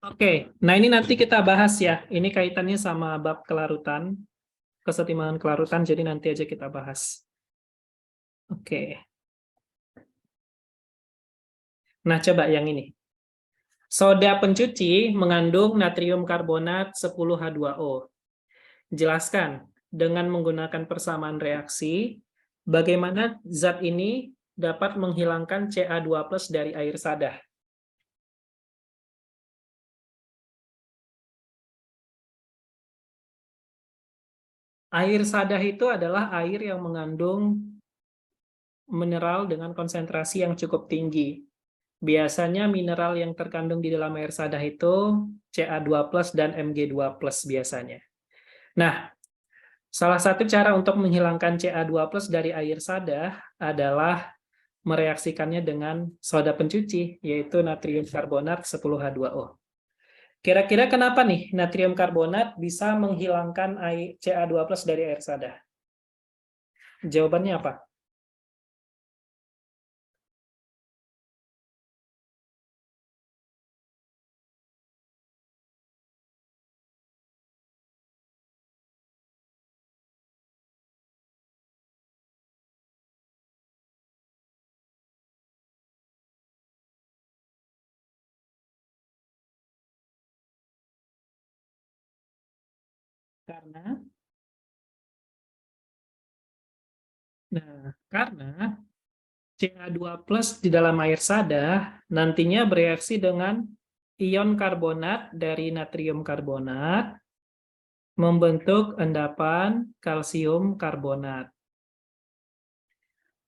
Oke, nah ini nanti kita bahas ya. Ini kaitannya sama bab kelarutan, kesetimbangan kelarutan, jadi nanti aja kita bahas. Oke. Nah, coba yang ini. Soda pencuci mengandung natrium karbonat 10H2O. Jelaskan dengan menggunakan persamaan reaksi, bagaimana zat ini dapat menghilangkan Ca2+ dari air sadah. Air sadah itu adalah air yang mengandung mineral dengan konsentrasi yang cukup tinggi. Biasanya mineral yang terkandung di dalam air sadah itu Ca2+ dan Mg2+ biasanya. Nah, salah satu cara untuk menghilangkan Ca2+ dari air sadah adalah mereaksikannya dengan soda pencuci, yaitu natrium karbonat 10H2O. Kira-kira kenapa nih natrium karbonat bisa menghilangkan Ca2+ dari air sadah? Jawabannya apa? Karena Ca2+ di dalam air sadah nantinya bereaksi dengan ion karbonat dari natrium karbonat membentuk endapan kalsium karbonat.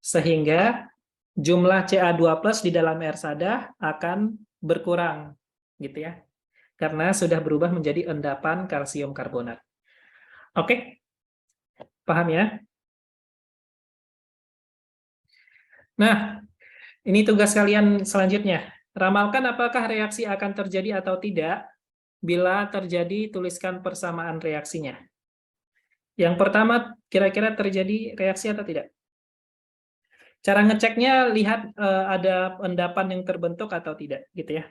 Sehingga jumlah Ca2+ di dalam air sadah akan berkurang, gitu ya. Karena sudah berubah menjadi endapan kalsium karbonat. Oke? Paham ya? Nah, ini tugas kalian selanjutnya. Ramalkan apakah reaksi akan terjadi atau tidak. Bila terjadi, tuliskan persamaan reaksinya. Yang pertama, kira-kira terjadi reaksi atau tidak? Cara ngeceknya, lihat ada endapan yang terbentuk atau tidak, gitu ya.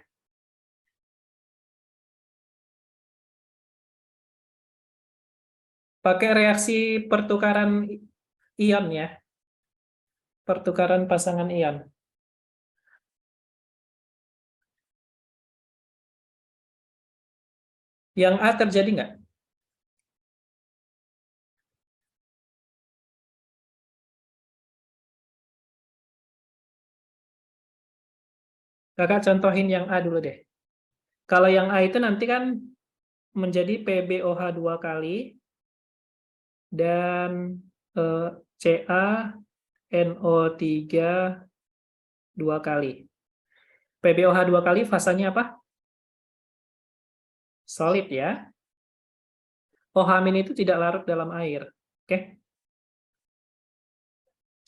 Pakai reaksi pertukaran ion ya. Pertukaran pasangan ion. Yang A terjadi nggak? Kakak contohin yang A dulu deh. Kalau yang A itu nanti kan menjadi PbOH 2 kali dan CaNO3 2 kali. PbOH 2 kali fasanya apa? Solid ya. OH- itu tidak larut dalam air. Oke.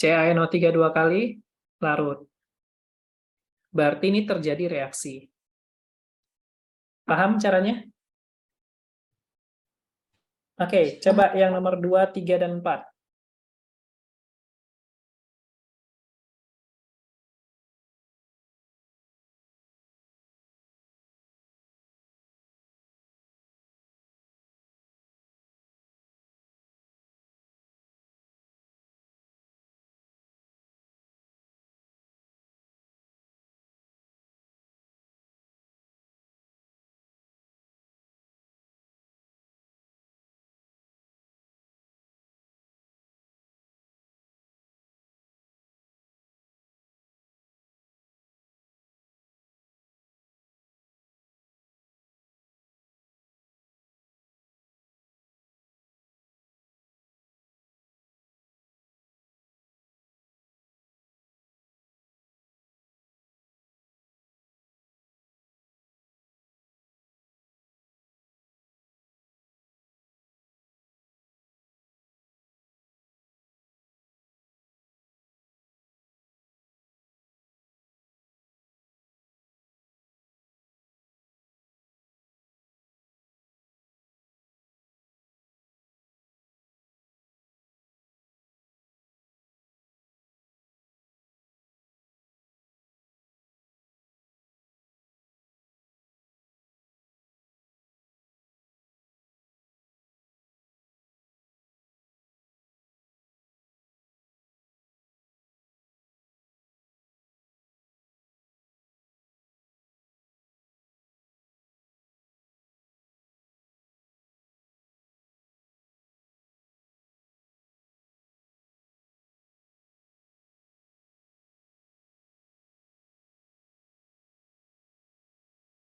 CaNO3 2 kali larut. Berarti ini terjadi reaksi. Paham caranya? Oke, coba yang nomor 2, 3, dan 4.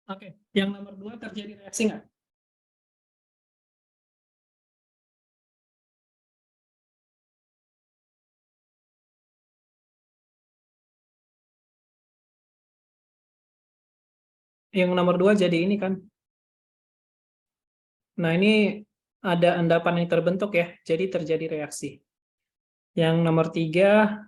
Oke, yang nomor 2 terjadi reaksi nggak? Yang nomor 2 jadi ini kan. Nah, ini ada endapan yang terbentuk ya, jadi terjadi reaksi. Yang nomor 3,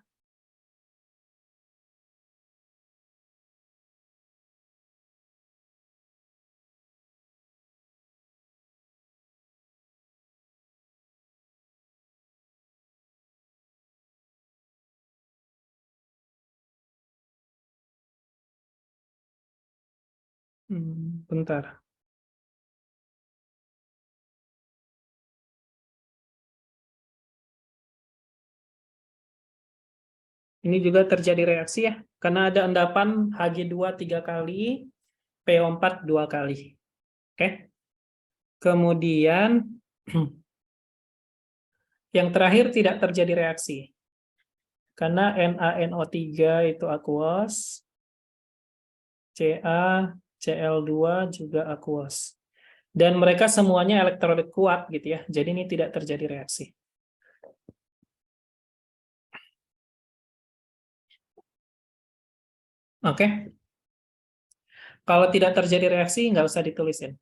bentar. Ini juga terjadi reaksi ya, karena ada endapan Hg2 3 kali, PO4 2 kali. Oke. Kemudian Yang terakhir tidak terjadi reaksi. Karena NaNO3 itu aqueous, Ca, Cl2 juga aqueous. Dan mereka semuanya elektrolit kuat gitu ya. Jadi ini tidak terjadi reaksi. Oke. Kalau tidak terjadi reaksi, nggak usah ditulisin.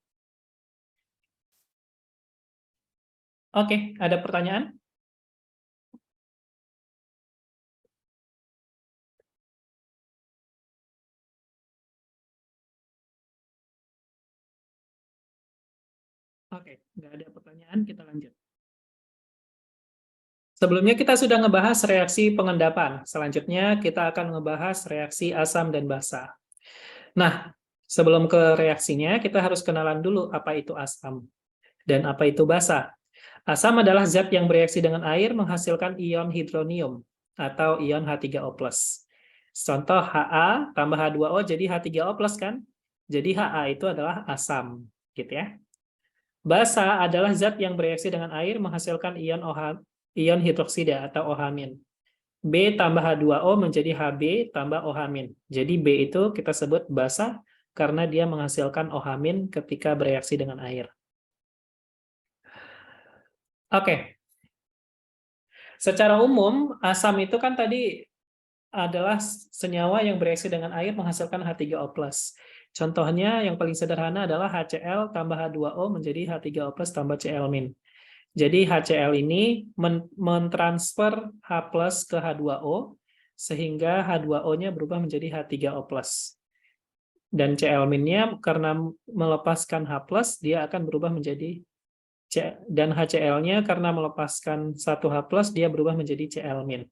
Oke, ada pertanyaan? Oke, nggak ada pertanyaan, kita lanjut. Sebelumnya kita sudah ngebahas reaksi pengendapan. Selanjutnya kita akan ngebahas reaksi asam dan basa. Nah, sebelum ke reaksinya, kita harus kenalan dulu apa itu asam dan apa itu basa. Asam adalah zat yang bereaksi dengan air menghasilkan ion hidronium atau ion H3O+. Contoh Ha tambah H2O jadi H3O+ kan? Jadi Ha itu adalah asam, gitu ya. Basa adalah zat yang bereaksi dengan air menghasilkan ion hidroksida atau OH-. B tambah H2O menjadi Hb tambah OH-. Jadi B itu kita sebut basa karena dia menghasilkan OH- ketika bereaksi dengan air. Oke. Secara umum, asam itu kan tadi adalah senyawa yang bereaksi dengan air menghasilkan H3O+. Contohnya yang paling sederhana adalah HCl tambah H2O menjadi H3O+ tambah Cl-. Jadi HCl ini mentransfer H+ ke H2O, sehingga H2O-nya berubah menjadi H3O+. Dan Cl-nya karena melepaskan H+, dia akan berubah menjadi dan HCl-nya karena melepaskan satu H+, dia berubah menjadi Cl-.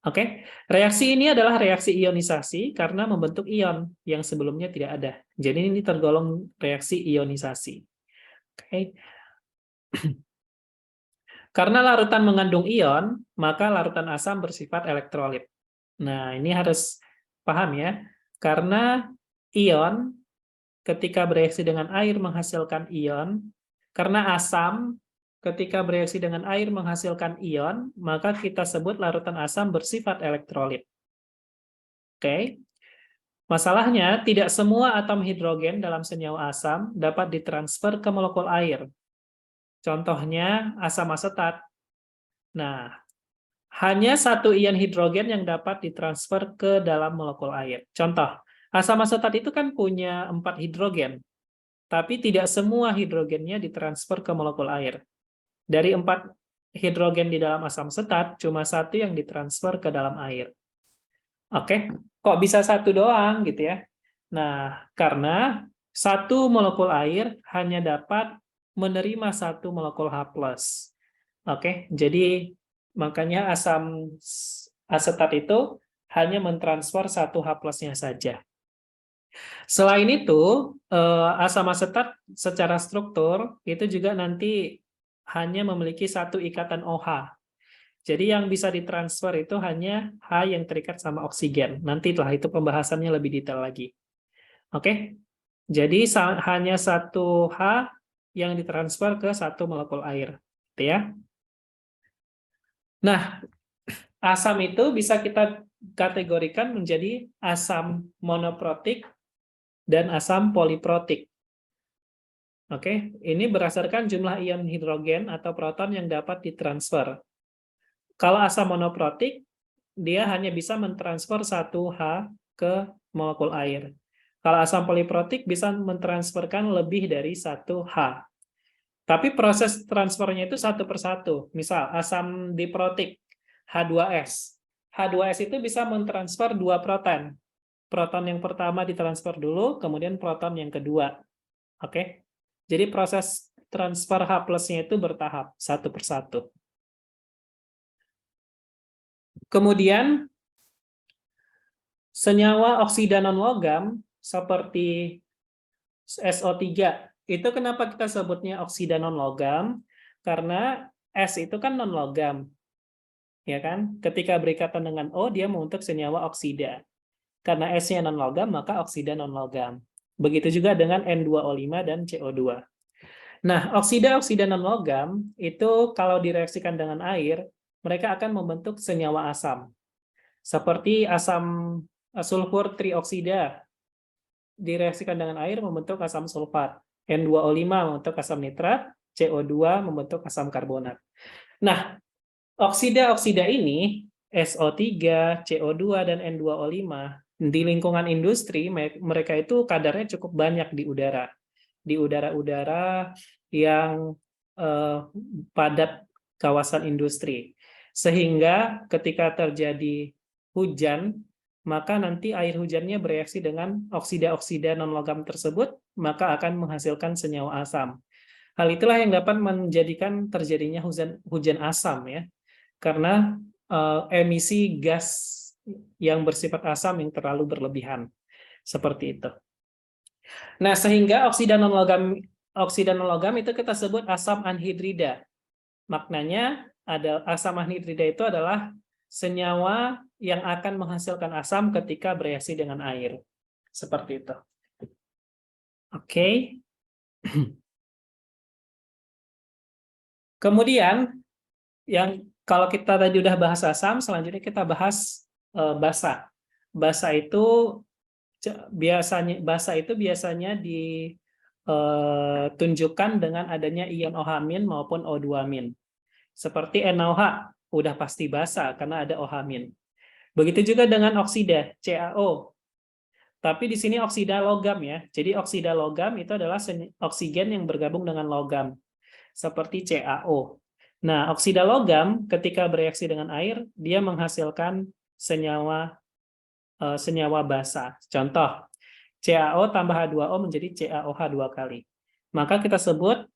Oke, reaksi ini adalah reaksi ionisasi karena membentuk ion yang sebelumnya tidak ada. Jadi ini tergolong reaksi ionisasi. Oke. Karena larutan mengandung ion, maka larutan asam bersifat elektrolit. Nah, ini harus paham ya. Karena ion ketika bereaksi dengan air menghasilkan ion, karena asam ketika bereaksi dengan air menghasilkan ion, maka kita sebut larutan asam bersifat elektrolit. Oke. Masalahnya, tidak semua atom hidrogen dalam senyawa asam dapat ditransfer ke molekul air. Contohnya asam asetat. Nah, hanya satu ion hidrogen yang dapat ditransfer ke dalam molekul air. Contoh, asam asetat itu kan punya 4 hidrogen, tapi tidak semua hidrogennya ditransfer ke molekul air. Dari 4 hidrogen di dalam asam asetat, cuma satu yang ditransfer ke dalam air. Oke, kok bisa satu doang gitu ya? Nah, karena satu molekul air hanya dapat menerima satu molekul H+. Oke, jadi makanya asam asetat itu hanya mentransfer satu H+-nya saja. Selain itu, asam asetat secara struktur itu juga nanti hanya memiliki satu ikatan OH. Jadi yang bisa ditransfer itu hanya H yang terikat sama oksigen. Nanti lah itu pembahasannya lebih detail lagi. Oke, jadi hanya satu H yang ditransfer ke satu molekul air. Gitu ya. Nah, asam itu bisa kita kategorikan menjadi asam monoprotik dan asam poliprotik. Oke, ini berdasarkan jumlah ion hidrogen atau proton yang dapat ditransfer. Kalau asam monoprotik, dia hanya bisa mentransfer satu H ke molekul air. Kalau asam poliprotik bisa mentransferkan lebih dari satu H. Tapi proses transfernya itu satu persatu. Misal, asam diprotik, H2S. H2S itu bisa mentransfer 2 proton. Proton yang pertama ditransfer dulu, kemudian proton yang kedua. Oke? Jadi proses transfer H+-nya itu bertahap, satu persatu. Kemudian, senyawa oksida non-logam seperti SO3, itu kenapa kita sebutnya oksida non-logam? Karena S itu kan non-logam. Ya kan? Ketika berikatan dengan O, dia membentuk senyawa oksida. Karena S-nya non-logam, maka oksida non-logam. Begitu juga dengan N2O5 dan CO2. Nah, oksida-oksida non-logam itu kalau direaksikan dengan air, mereka akan membentuk senyawa asam. Seperti asam sulfur trioksida direaksikan dengan air membentuk asam sulfat. N2O5 membentuk asam nitrat, CO2 membentuk asam karbonat. Nah, oksida-oksida ini, SO3, CO2, dan N2O5, di lingkungan industri, mereka itu kadarnya cukup banyak di udara. Di udara-udara yang padat kawasan industri. Sehingga ketika terjadi hujan, maka nanti air hujannya bereaksi dengan oksida-oksida non-logam tersebut, maka akan menghasilkan senyawa asam. Hal itulah yang dapat menjadikan terjadinya hujan asam, ya, karena emisi gas yang bersifat asam yang terlalu berlebihan, seperti itu. Nah, sehingga oksida non-logam itu kita sebut asam anhidrida. Maknanya asam anhidrida itu adalah senyawa yang akan menghasilkan asam ketika bereaksi dengan air. Seperti itu. Oke. Kemudian, yang kalau kita tadi udah bahas asam, selanjutnya kita bahas basa. Basa itu biasanya ditunjukkan dengan adanya ion OH- maupun O2-. Seperti NaOH, udah pasti basa karena ada OH-. Begitu juga dengan oksida, CaO. Tapi di sini oksida logam, ya. Jadi oksida logam itu adalah oksigen yang bergabung dengan logam, seperti CaO. Nah, oksida logam ketika bereaksi dengan air, dia menghasilkan senyawa basa. Contoh, CaO tambah H2O menjadi CaOH 2 kali. Maka kita sebut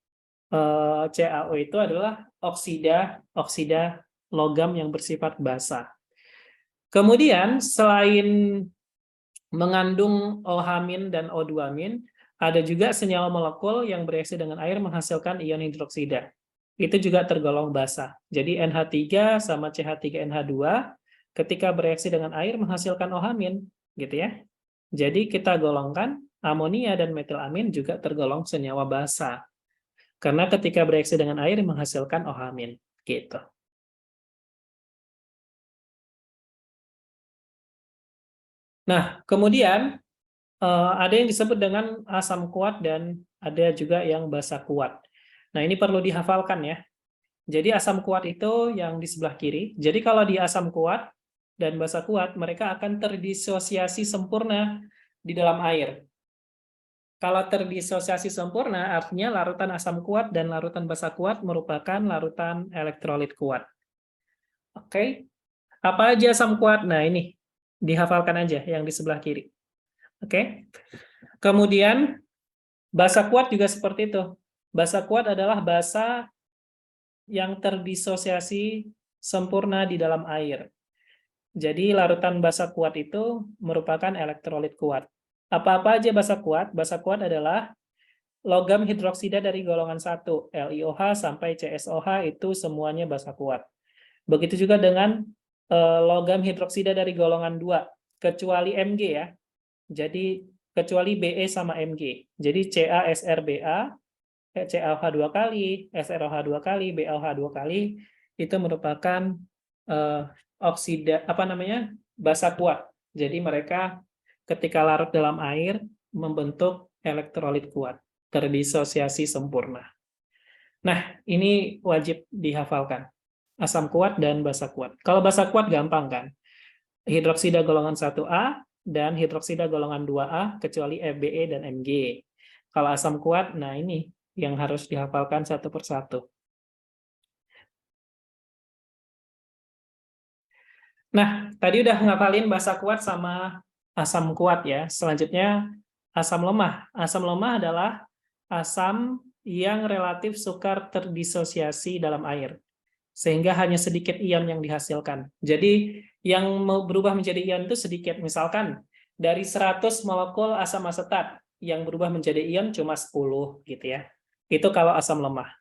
CaO itu adalah oksida logam yang bersifat basa. Kemudian selain mengandung OH- dan O2-, ada juga senyawa molekul yang bereaksi dengan air menghasilkan ion hidroksida. Itu juga tergolong basa. Jadi NH3 sama CH3NH2 ketika bereaksi dengan air menghasilkan OH-, gitu ya. Jadi kita golongkan amonia dan metilamin juga tergolong senyawa basa. Karena ketika bereaksi dengan air menghasilkan OH-, gitu. Nah, kemudian ada yang disebut dengan asam kuat dan ada juga yang basa kuat. Nah, ini perlu dihafalkan, ya. Jadi asam kuat itu yang di sebelah kiri. Jadi kalau di asam kuat dan basa kuat, mereka akan terdisosiasi sempurna di dalam air. Kalau terdisosiasi sempurna, artinya larutan asam kuat dan larutan basa kuat merupakan larutan elektrolit kuat. Oke, apa aja asam kuat? Nah, ini dihafalkan aja yang di sebelah kiri. Oke, kemudian basa kuat juga seperti itu. Basa kuat adalah basa yang terdisosiasi sempurna di dalam air. Jadi larutan basa kuat itu merupakan elektrolit kuat. Apa-apa aja basa kuat? Basa kuat adalah logam hidroksida dari golongan 1, LiOH sampai CSOH itu semuanya basa kuat. Begitu juga dengan logam hidroksida dari golongan 2, kecuali Mg, ya. Jadi kecuali Be sama Mg. Jadi CaSrBa, CaOH 2 kali, SrOH 2 kali, BaOH 2 kali itu merupakan oksida basa kuat. Jadi mereka ketika larut dalam air membentuk elektrolit kuat, terdisosiasi sempurna. Nah, ini wajib dihafalkan. Asam kuat dan basa kuat. Kalau basa kuat gampang, kan? Hidroksida golongan 1A dan hidroksida golongan 2A kecuali Be dan Mg. Kalau asam kuat, nah ini yang harus dihafalkan satu persatu. Nah, tadi udah ngapalin basa kuat sama asam kuat, ya. Selanjutnya asam lemah. Asam lemah adalah asam yang relatif sukar terdisosiasi dalam air, sehingga hanya sedikit ion yang dihasilkan. Jadi yang mau berubah menjadi ion itu sedikit. Misalkan dari 100 molekul asam asetat yang berubah menjadi ion cuma 10, gitu ya. Itu kalau asam lemah.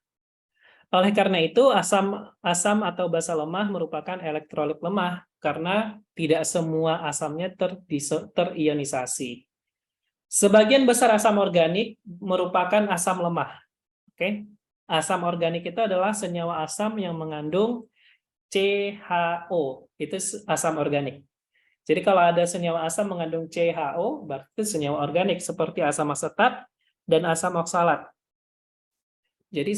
Oleh karena itu, asam atau basa lemah merupakan elektrolit lemah karena tidak semua asamnya terionisasi. Sebagian besar asam organik merupakan asam lemah. Oke. Asam organik itu adalah senyawa asam yang mengandung CHO. Itu asam organik. Jadi kalau ada senyawa asam mengandung CHO, berarti senyawa organik seperti asam asetat dan asam oksalat. Jadi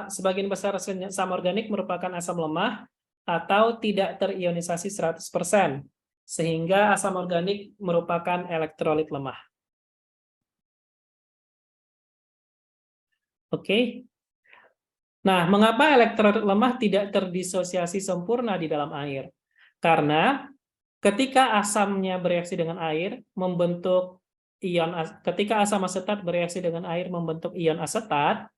sebagian besar asam organik merupakan asam lemah atau tidak terionisasi 100%, sehingga asam organik merupakan elektrolit lemah. Oke. Nah, mengapa elektrolit lemah tidak terdisosiasi sempurna di dalam air? Karena ketika asamnya bereaksi dengan air, ketika asam asetat bereaksi dengan air membentuk ion asetat,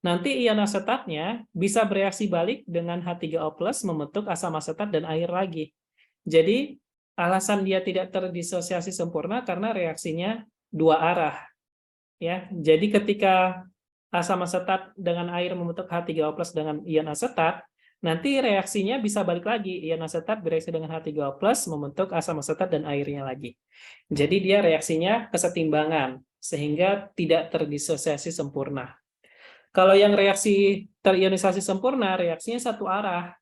nanti ion asetatnya bisa bereaksi balik dengan H3O+ membentuk asam asetat dan air lagi. Jadi, alasan dia tidak terdisosiasi sempurna karena reaksinya dua arah. Ya, jadi ketika asam asetat dengan air membentuk H3O+ dengan ion asetat, nanti reaksinya bisa balik lagi. Ion asetat bereaksi dengan H3O+ membentuk asam asetat dan airnya lagi. Jadi dia reaksinya kesetimbangan, sehingga tidak terdisosiasi sempurna. Kalau yang reaksi terionisasi sempurna, reaksinya satu arah.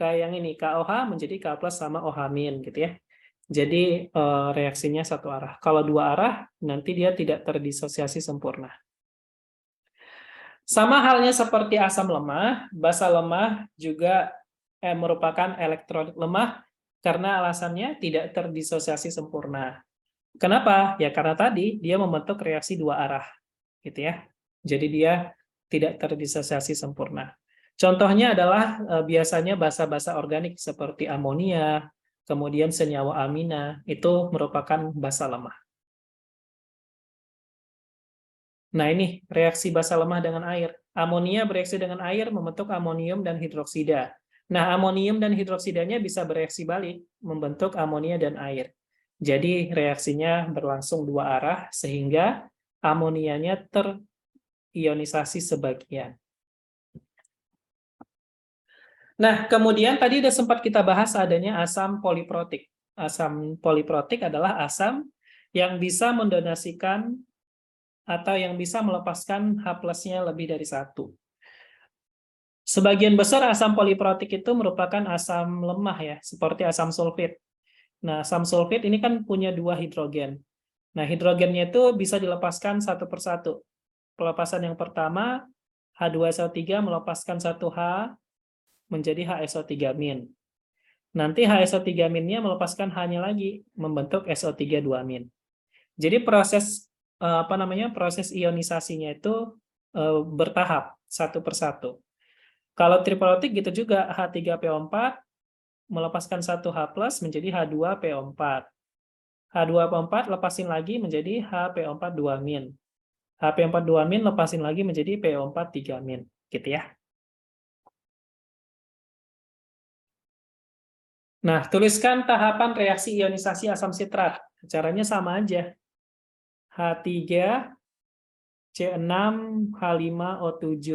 Kayak yang ini, KOH menjadi K+ sama OH- gitu ya. Jadi reaksinya satu arah. Kalau dua arah, nanti dia tidak terdisosiasi sempurna. Sama halnya seperti asam lemah, basa lemah juga merupakan elektrolit lemah karena alasannya tidak terdisosiasi sempurna. Kenapa? Ya karena tadi dia membentuk reaksi dua arah, gitu ya. Jadi dia tidak terdisosiasi sempurna. Contohnya adalah biasanya basa-basa organik seperti amonia, kemudian senyawa amina, itu merupakan basa lemah. Nah ini reaksi basa lemah dengan air. Amonia bereaksi dengan air membentuk amonium dan hidroksida. Nah amonium dan hidroksidanya bisa bereaksi balik, membentuk amonia dan air. Jadi reaksinya berlangsung dua arah sehingga amonianya terionisasi sebagian. Nah, kemudian tadi sudah sempat kita bahas adanya asam poliprotik. Asam poliprotik adalah asam yang bisa mendonasikan atau yang bisa melepaskan H+-nya lebih dari satu. Sebagian besar asam poliprotik itu merupakan asam lemah ya, seperti asam sulfit. Nah, asam sulfit ini kan punya dua hidrogen. Nah, hidrogennya itu bisa dilepaskan satu persatu. Pelepasan yang pertama, H2SO3 melepaskan satu H menjadi HSO3-. Nanti HSO3-nya melepaskan H-nya lagi, membentuk SO3-2-. Jadi proses proses ionisasinya itu bertahap satu persatu. Kalau triplotik gitu juga, H3PO4 melepaskan satu H+ menjadi H2PO4. H2PO4 lepasin lagi menjadi HPO4-2-. HP4-2- lepasin lagi menjadi PO4-3-, gitu ya. Nah, tuliskan tahapan reaksi ionisasi asam sitrat. Caranya sama aja. H3, C6, H5O7.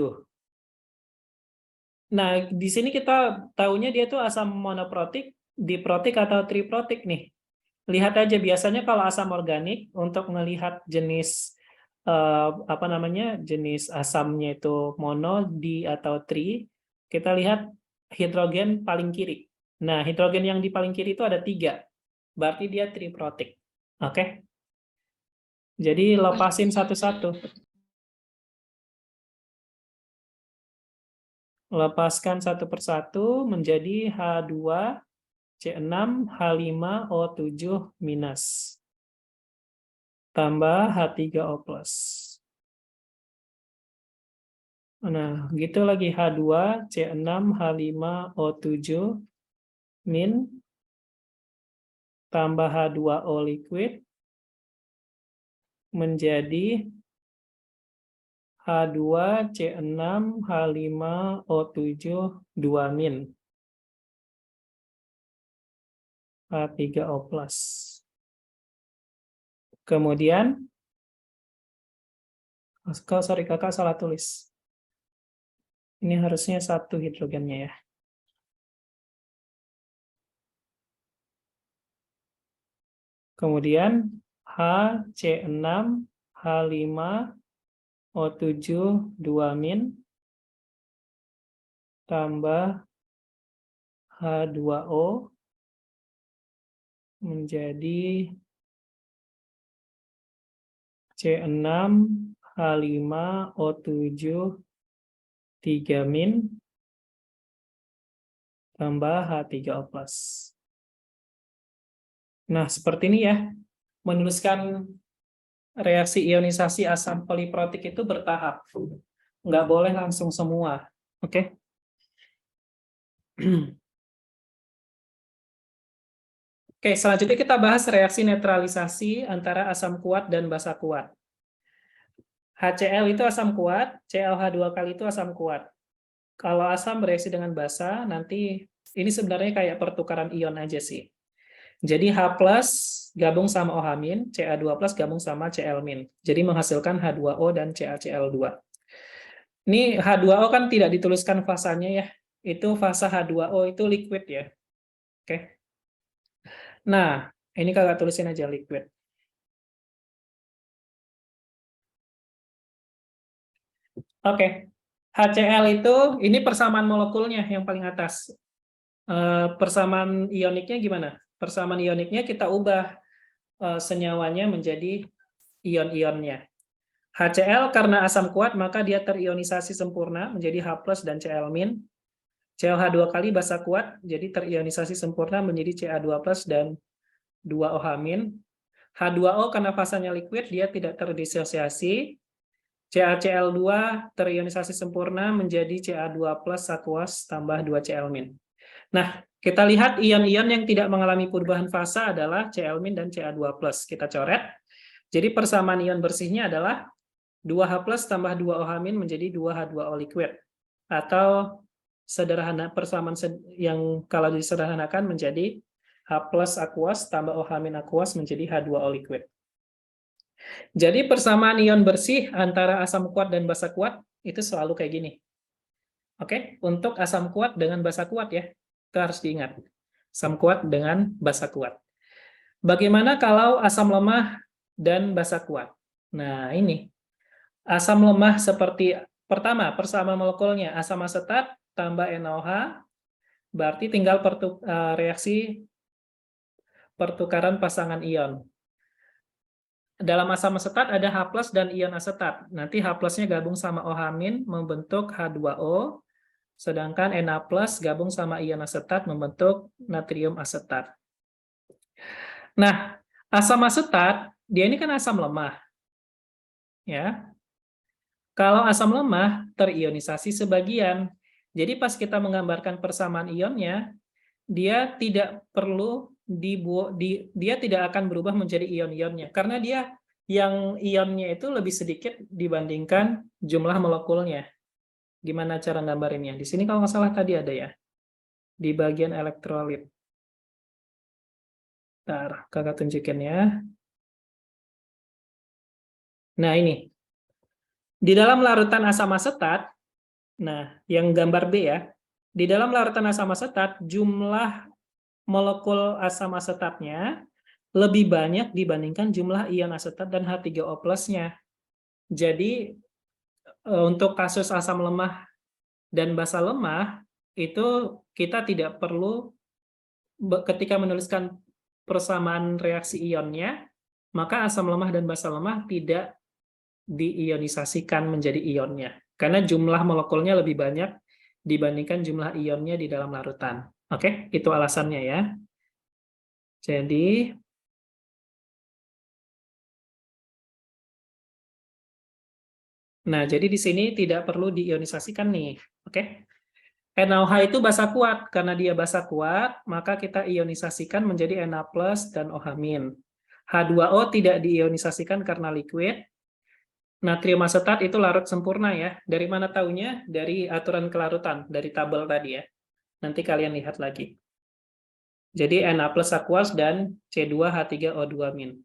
Nah, di sini kita tahunya dia tuh asam monoprotik, diprotik atau triprotik nih. Lihat aja biasanya kalau asam organik untuk melihat jenis jenis asamnya itu mono, di atau tri, kita lihat hidrogen paling kiri. Nah, hidrogen yang di paling kiri itu ada 3, berarti dia triprotik. Oke? Jadi lepasin satu-satu. Lepaskan satu persatu menjadi H2, C6, H5O7-, tambah H3O+. Nah, gitu lagi H2, C6, H5O7-, tambah H2O liquid menjadi H2, C6, H5O7, 2-. H3O+. Kemudian, kakak salah tulis. Ini harusnya satu hidrogennya ya. Kemudian H, C6, H5, O7 2- tambah H2O menjadi C6 H5 O7 3- tambah H3O+. Nah, seperti ini ya. Menuliskan reaksi ionisasi asam poliprotik itu bertahap. Nggak boleh langsung semua. Oke? Oke, selanjutnya kita bahas reaksi netralisasi antara asam kuat dan basa kuat. HCl itu asam kuat, ClH2 kali itu asam kuat. Kalau asam bereaksi dengan basa, nanti ini sebenarnya kayak pertukaran ion aja sih. Jadi H+ gabung sama OH-, Ca2+ gabung sama Cl-. Jadi menghasilkan H2O dan CaCl2. Ini H2O kan tidak dituliskan fasanya ya. Itu fasa H2O itu liquid ya. Oke. Nah, ini kakak tulisin aja liquid. Oke. HCl itu, ini persamaan molekulnya yang paling atas. Persamaan ioniknya gimana? Persamaan ioniknya kita ubah senyawanya menjadi ion-ionnya. HCl karena asam kuat maka dia terionisasi sempurna menjadi H+ dan Cl-. ClH2 kali basa kuat jadi terionisasi sempurna menjadi Ca2+ dan 2OH-. H2O karena fasanya liquid dia tidak terdisosiasi. CaCl2 terionisasi sempurna menjadi Ca2+ aqueous tambah 2Cl-. Nah, kita lihat ion-ion yang tidak mengalami perubahan fasa adalah Cl- dan Ca2+. Kita coret. Jadi persamaan ion bersihnya adalah 2H+ tambah 2OH- menjadi 2H2O liquid. Atau sederhana persamaan yang kalau disederhanakan menjadi H+ aqueous tambah OH- aqueous menjadi H2O liquid. Jadi persamaan ion bersih antara asam kuat dan basa kuat itu selalu kayak gini. Oke, untuk asam kuat dengan basa kuat ya. Itu harus diingat. Asam kuat dengan basa kuat. Bagaimana kalau asam lemah dan basa kuat? Nah, ini. Asam lemah seperti pertama, persamaan molekulnya asam asetat tambah NaOH, berarti tinggal reaksi pertukaran pasangan ion. Dalam asam asetat ada H+ dan ion asetat. Nanti H+-nya gabung sama OH- membentuk H2O, sedangkan Na+ gabung sama ion asetat membentuk natrium asetat. Nah, asam asetat, dia ini kan asam lemah. Ya. Kalau asam lemah, terionisasi sebagian. Jadi pas kita menggambarkan persamaan ionnya, dia tidak perlu dia tidak akan berubah menjadi ion-ionnya. Karena dia yang ionnya itu lebih sedikit dibandingkan jumlah molekulnya. Gimana cara gambarinnya? Di sini kalau nggak salah tadi ada ya. Di bagian elektrolit. Ntar, kakak tunjukin ya. Nah, ini. Di dalam larutan asam asetat, nah, yang gambar B ya, di dalam larutan asam asetat, jumlah molekul asam asetatnya lebih banyak dibandingkan jumlah ion asetat dan H3O+-nya. Jadi, untuk kasus asam lemah dan basa lemah, itu kita tidak perlu, ketika menuliskan persamaan reaksi ionnya, maka asam lemah dan basa lemah tidak diionisasikan menjadi ionnya. Karena jumlah molekulnya lebih banyak dibandingkan jumlah ionnya di dalam larutan. Oke, itu alasannya ya. Jadi, nah jadi di sini tidak perlu diionisasikan nih. Oke. NaOH itu basa kuat. Karena dia basa kuat, maka kita ionisasikan menjadi Na+ dan OH-. H2O tidak diionisasikan karena liquid. Natrium asetat itu larut sempurna ya. Dari mana taunya? Dari aturan kelarutan, dari tabel tadi ya. Nanti kalian lihat lagi. Jadi Na+ aqueous dan C2H3O2-.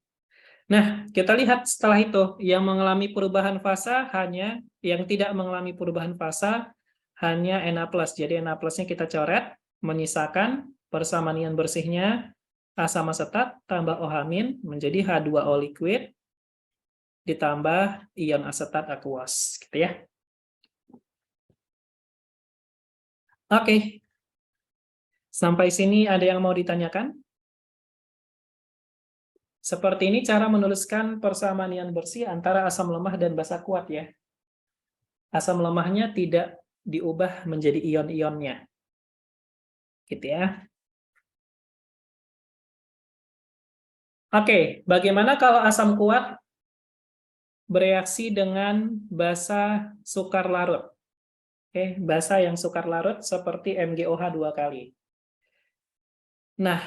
Nah, kita lihat setelah itu, yang mengalami perubahan fasa hanya, yang tidak mengalami perubahan fasa hanya Na+. Jadi Na+-nya kita coret, menyisakan persamaan ion bersihnya asam asetat tambah OH- menjadi H2O liquid. ditambah ion asetat akuos, gitu ya. Oke. Sampai sini ada yang mau ditanyakan? Seperti ini cara menuliskan persamaan ion bersih antara asam lemah dan basa kuat ya. Asam lemahnya tidak diubah menjadi ion-ionnya. Gitu ya. Oke, bagaimana kalau asam kuat bereaksi dengan basa sukar larut? Oke, basa yang sukar larut seperti MgOH 2 kali. Nah,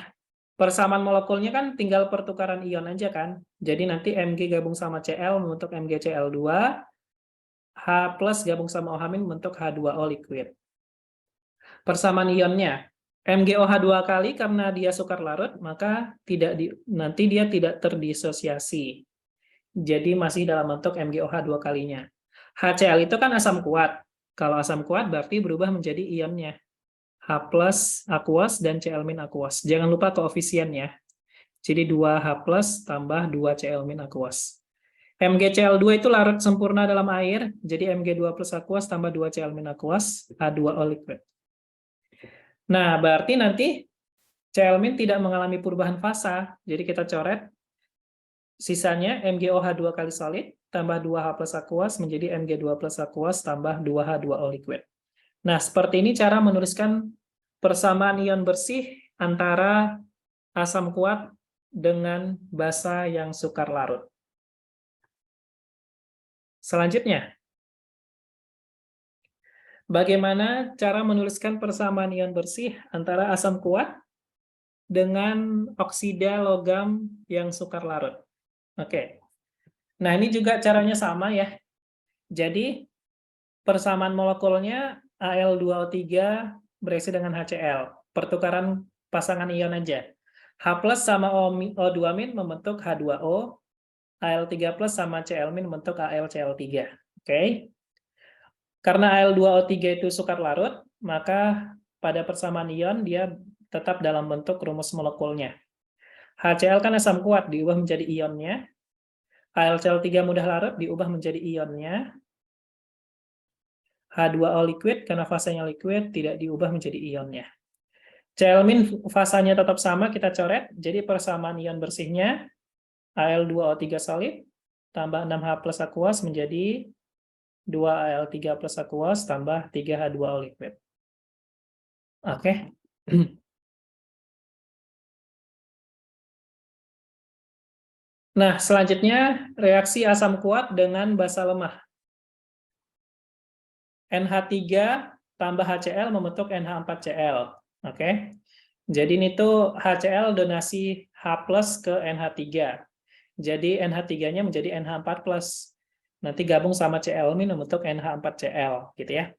persamaan molekulnya kan tinggal pertukaran ion aja kan. Jadi nanti Mg gabung sama Cl membentuk MgCl2, H plus gabung sama OH- membentuk H2O liquid. Persamaan ionnya, MgOH 2 kali karena dia sukar larut, maka nanti dia tidak terdisosiasi. Jadi masih dalam bentuk MgOH 2 kalinya. HCl itu kan asam kuat. Kalau asam kuat berarti berubah menjadi ionnya. H plus aqueous dan Cl- aqueous. Jangan lupa koefisiennya. Jadi 2H plus tambah 2Cl- aqueous. MgCl2 itu larut sempurna dalam air, jadi Mg2 plus aqueous tambah 2Cl- aqueous, H2O liquid. Nah, berarti nanti Cl- tidak mengalami perubahan fasa, jadi kita coret. Sisanya MgOH 2 kali solid, tambah 2H plus aqueous menjadi Mg2 plus aqueous tambah 2H2O liquid. Nah, seperti ini cara menuliskan persamaan ion bersih antara asam kuat dengan basa yang sukar larut. Selanjutnya, bagaimana cara menuliskan persamaan ion bersih antara asam kuat dengan oksida logam yang sukar larut? Oke. Nah, ini juga caranya sama ya. Jadi, persamaan molekulnya Al2O3 bereaksi dengan HCl. Pertukaran pasangan ion aja. H plus sama O2- membentuk H2O, Al3 plus sama Cl- membentuk AlCl3. Oke. Karena Al2O3 itu sukar larut, maka pada persamaan ion dia tetap dalam bentuk rumus molekulnya. HCl kan asam kuat, diubah menjadi ionnya. AlCl3 mudah larut, diubah menjadi ionnya. H2O liquid, karena fasanya liquid, tidak diubah menjadi ionnya. Cl- fasanya tetap sama, kita coret. Jadi persamaan ion bersihnya, Al2O3 solid, tambah 6H plus aqueous menjadi 2Al3 plus aqueous, tambah 3H2O liquid. Oke. Nah, selanjutnya reaksi asam kuat dengan basa lemah. NH3 tambah HCl membentuk NH4Cl. Oke. Jadi ini tuh HCl donasi H plus ke NH3. Jadi NH3-nya menjadi NH4 plus. Nanti gabung sama Cl- membentuk NH4Cl, gitu ya.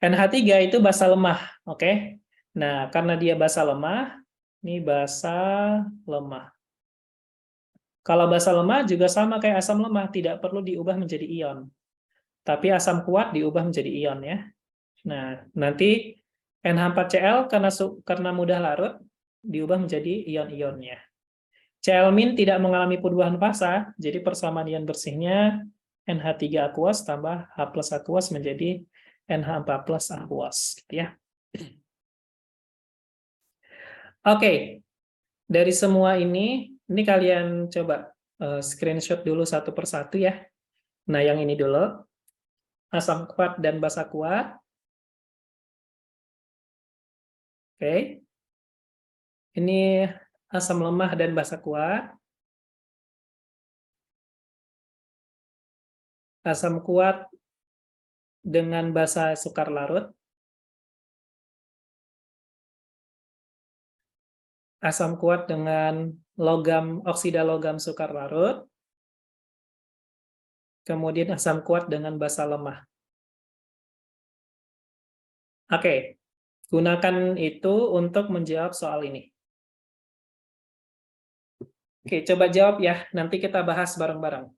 NH3 itu basa lemah, oke. Nah, karena dia basa lemah, ini basa lemah. Kalau basa lemah juga sama kayak asam lemah, tidak perlu diubah menjadi ion. Tapi asam kuat diubah menjadi ion ya. Nah, nanti NH4Cl karena mudah larut diubah menjadi ion-ionnya. Cl- tidak mengalami perubahan fasa, jadi persamaan ion bersihnya NH3 aqueous tambah H plus aqueous menjadi NH4 plus aqueous, gitu ya. Oke, dari semua ini kalian coba screenshot dulu satu persatu ya. Nah, yang ini dulu, asam kuat dan basa kuat. Oke, ini asam lemah dan basa kuat. Asam kuat dengan basa sukar larut. Asam kuat dengan oksida logam sukar larut. Kemudian asam kuat dengan basa lemah. Oke, gunakan itu untuk menjawab soal ini. Oke, coba jawab ya. Nanti kita bahas bareng-bareng.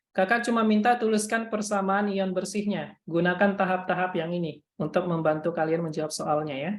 Kakak cuma minta tuliskan persamaan ion bersihnya. Gunakan tahap-tahap yang ini untuk membantu kalian menjawab soalnya ya.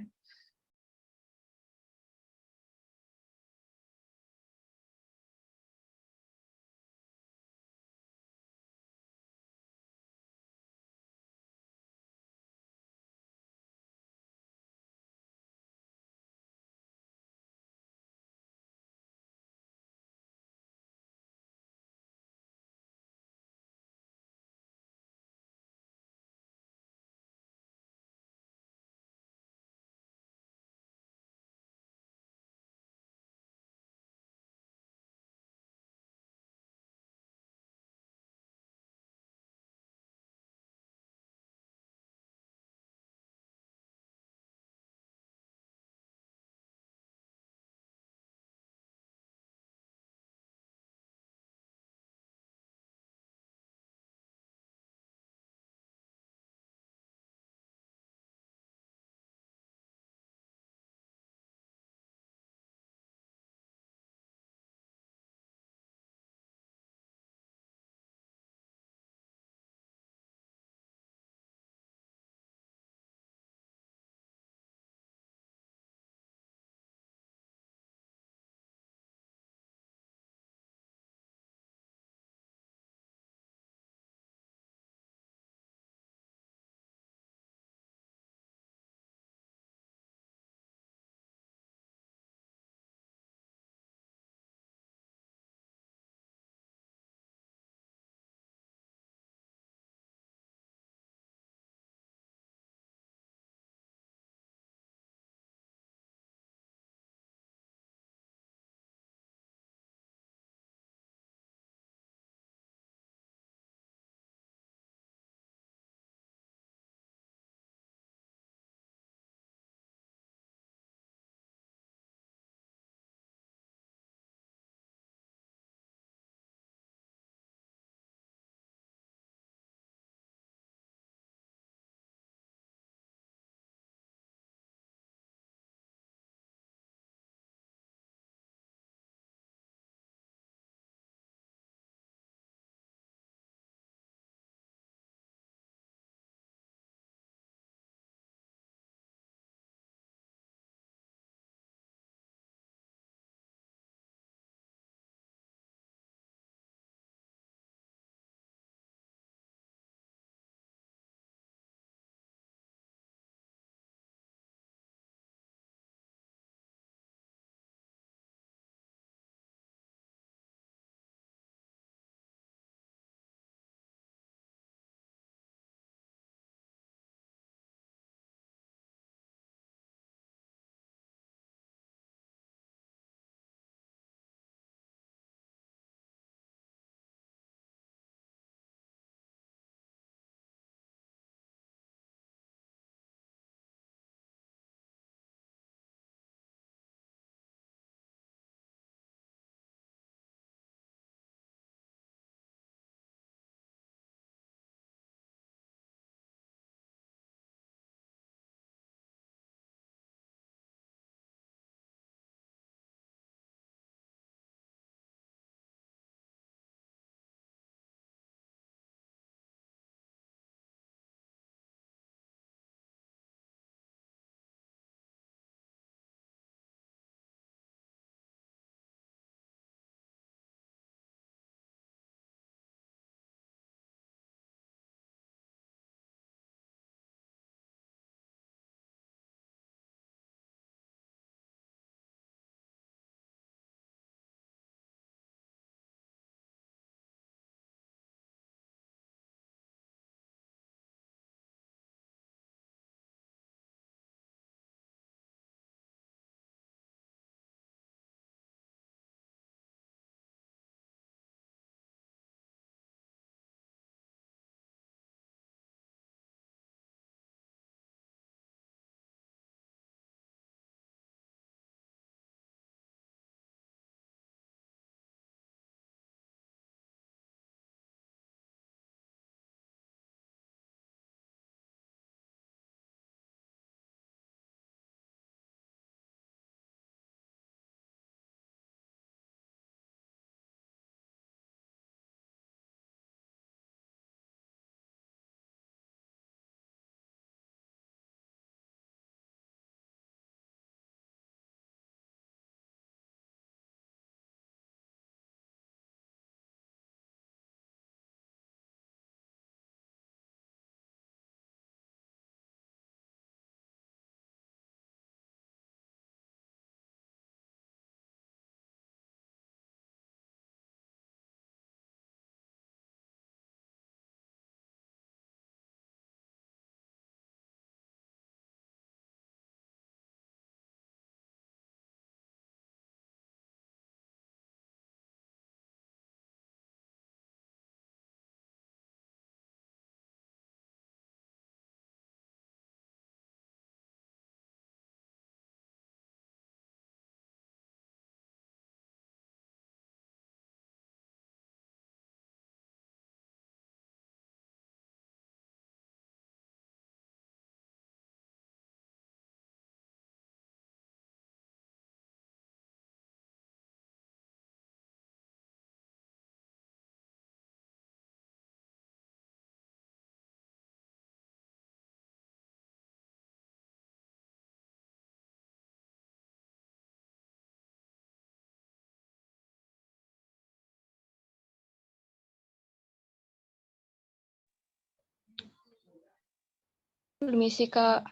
Permisi, Kak.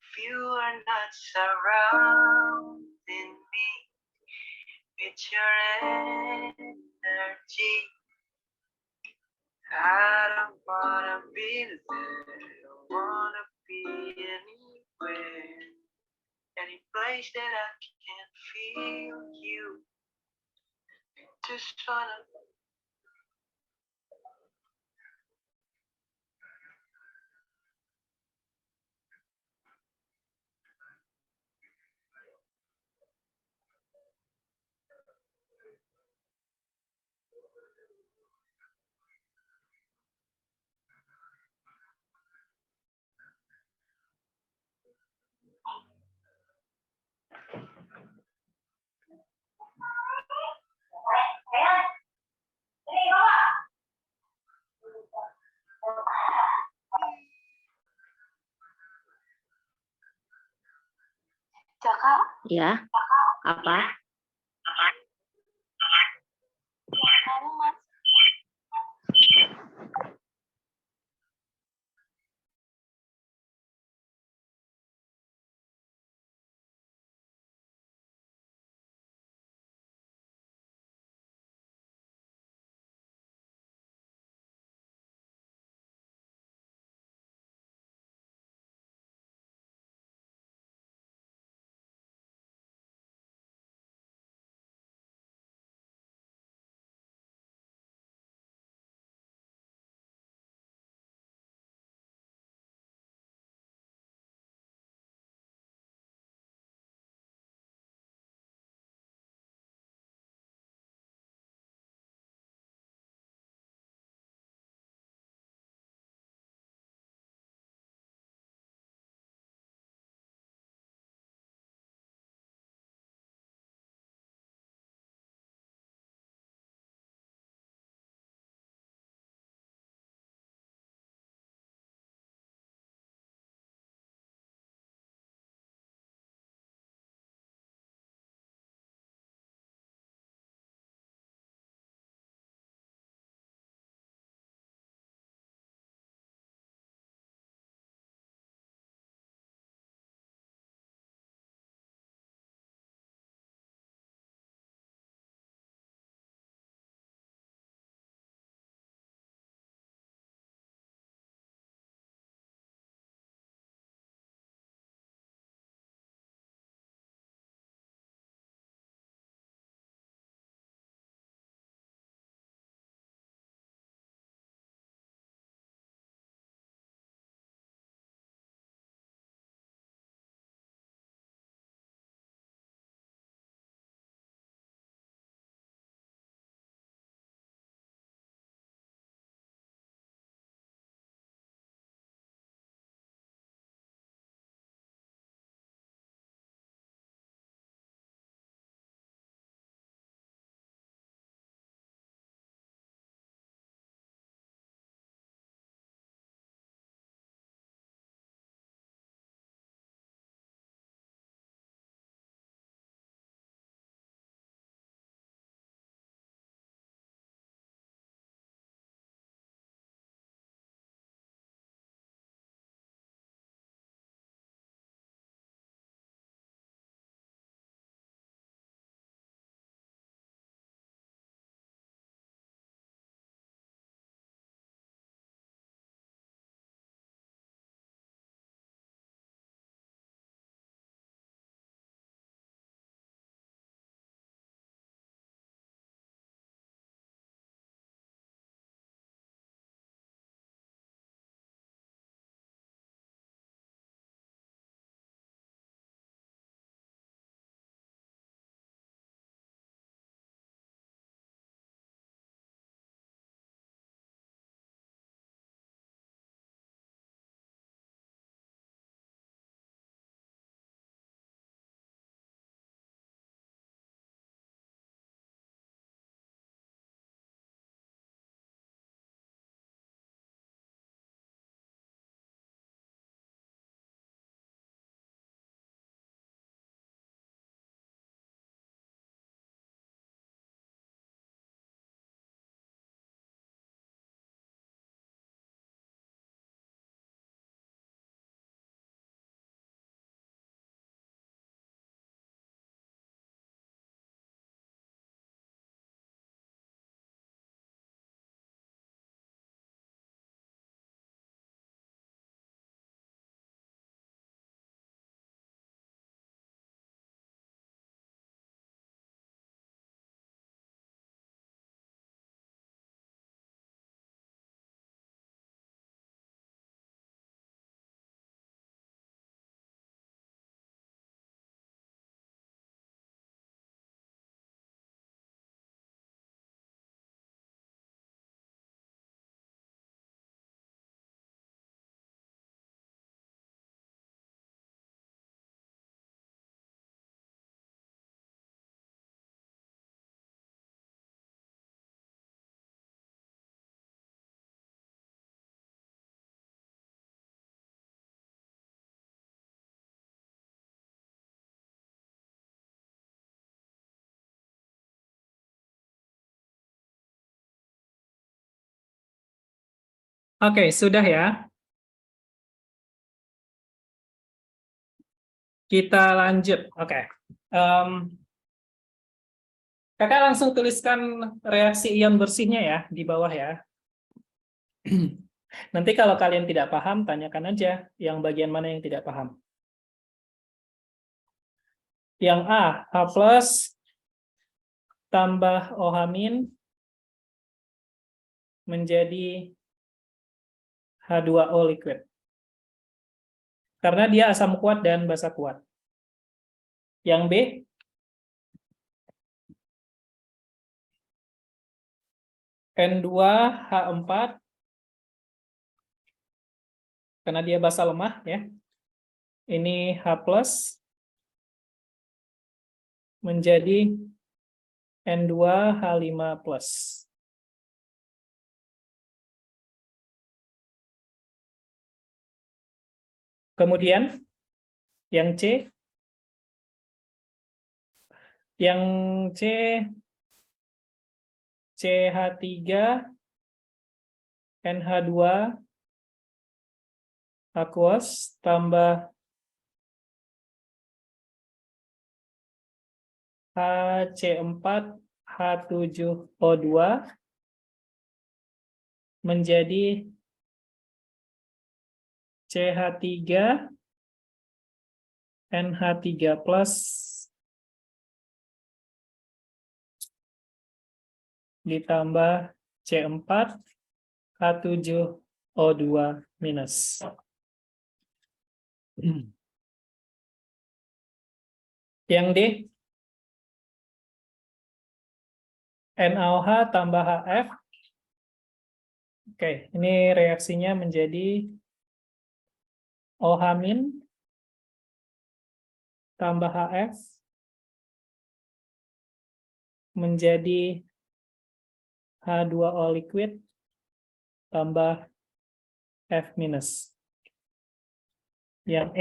If you are not surrounding me with your energy, I don't wanna be there, don't wanna be anywhere, any place that I can feel you, just wanna Ya, apa? Oke, sudah ya. Kita lanjut. Oke. Kakak langsung tuliskan reaksi ion bersihnya ya di bawah ya. Nanti kalau kalian tidak paham, tanyakan aja yang bagian mana yang tidak paham. Yang A, H plus tambah OH min menjadi H2O liquid. Karena dia asam kuat dan basa kuat. Yang B, N2H4 karena dia basa lemah ya. Ini H plus menjadi N2H5 plus. Kemudian yang C, CH3 NH2 aqueous tambah HC4 H7O2 menjadi CH3 NH3 plus ditambah C4 H7O2 minus. Yang D, NaOH tambah HF. Oke, ini reaksinya menjadi OH min tambah HF menjadi H2O liquid tambah F minus. Yang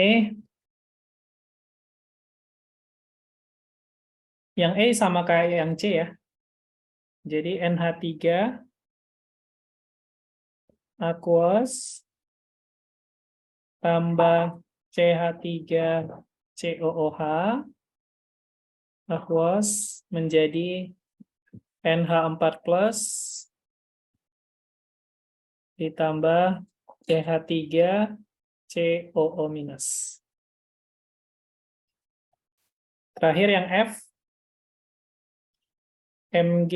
E sama kayak yang C ya. Jadi NH3 aqueous tambah CH3 COOH aqueous menjadi NH4 plus ditambah CH3 COO minus. Terakhir yang F, Mg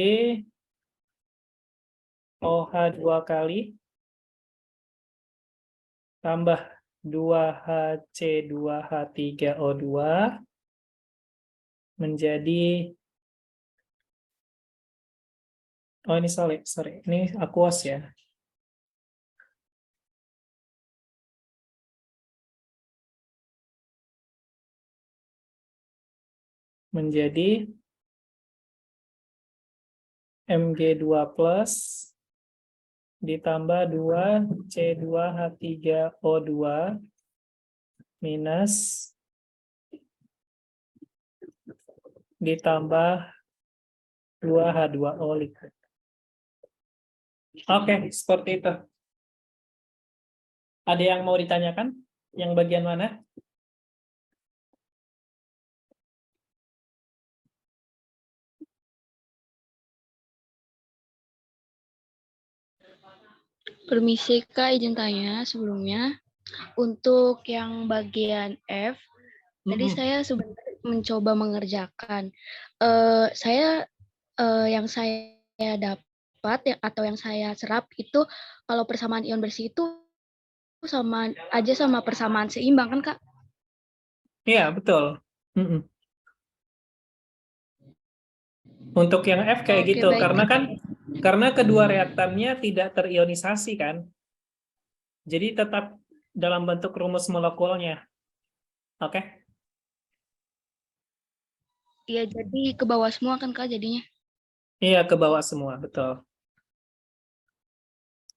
OH 2 kali tambah 2HC2H3O2 menjadi, oh ini sorry, ini aqueous ya. Menjadi Mg2 plus ditambah 2C2H3O2 minus ditambah 2H2O liquid. Oke, seperti itu. Ada yang mau ditanyakan? Yang bagian mana? Permisi Kak, izin tanya sebelumnya. Untuk yang bagian F, tadi saya sebenarnya mencoba mengerjakan. Yang saya dapat atau yang saya serap itu kalau persamaan ion bersih itu sama aja sama persamaan seimbang kan Kak? Iya, betul. Untuk yang F kayak Oke, gitu, baik. karena kedua reaktannya tidak terionisasi kan. Jadi tetap dalam bentuk rumus molekulnya. Oke? Iya, jadi ke bawah semua kan Kak jadinya? Iya, ke bawah semua, betul.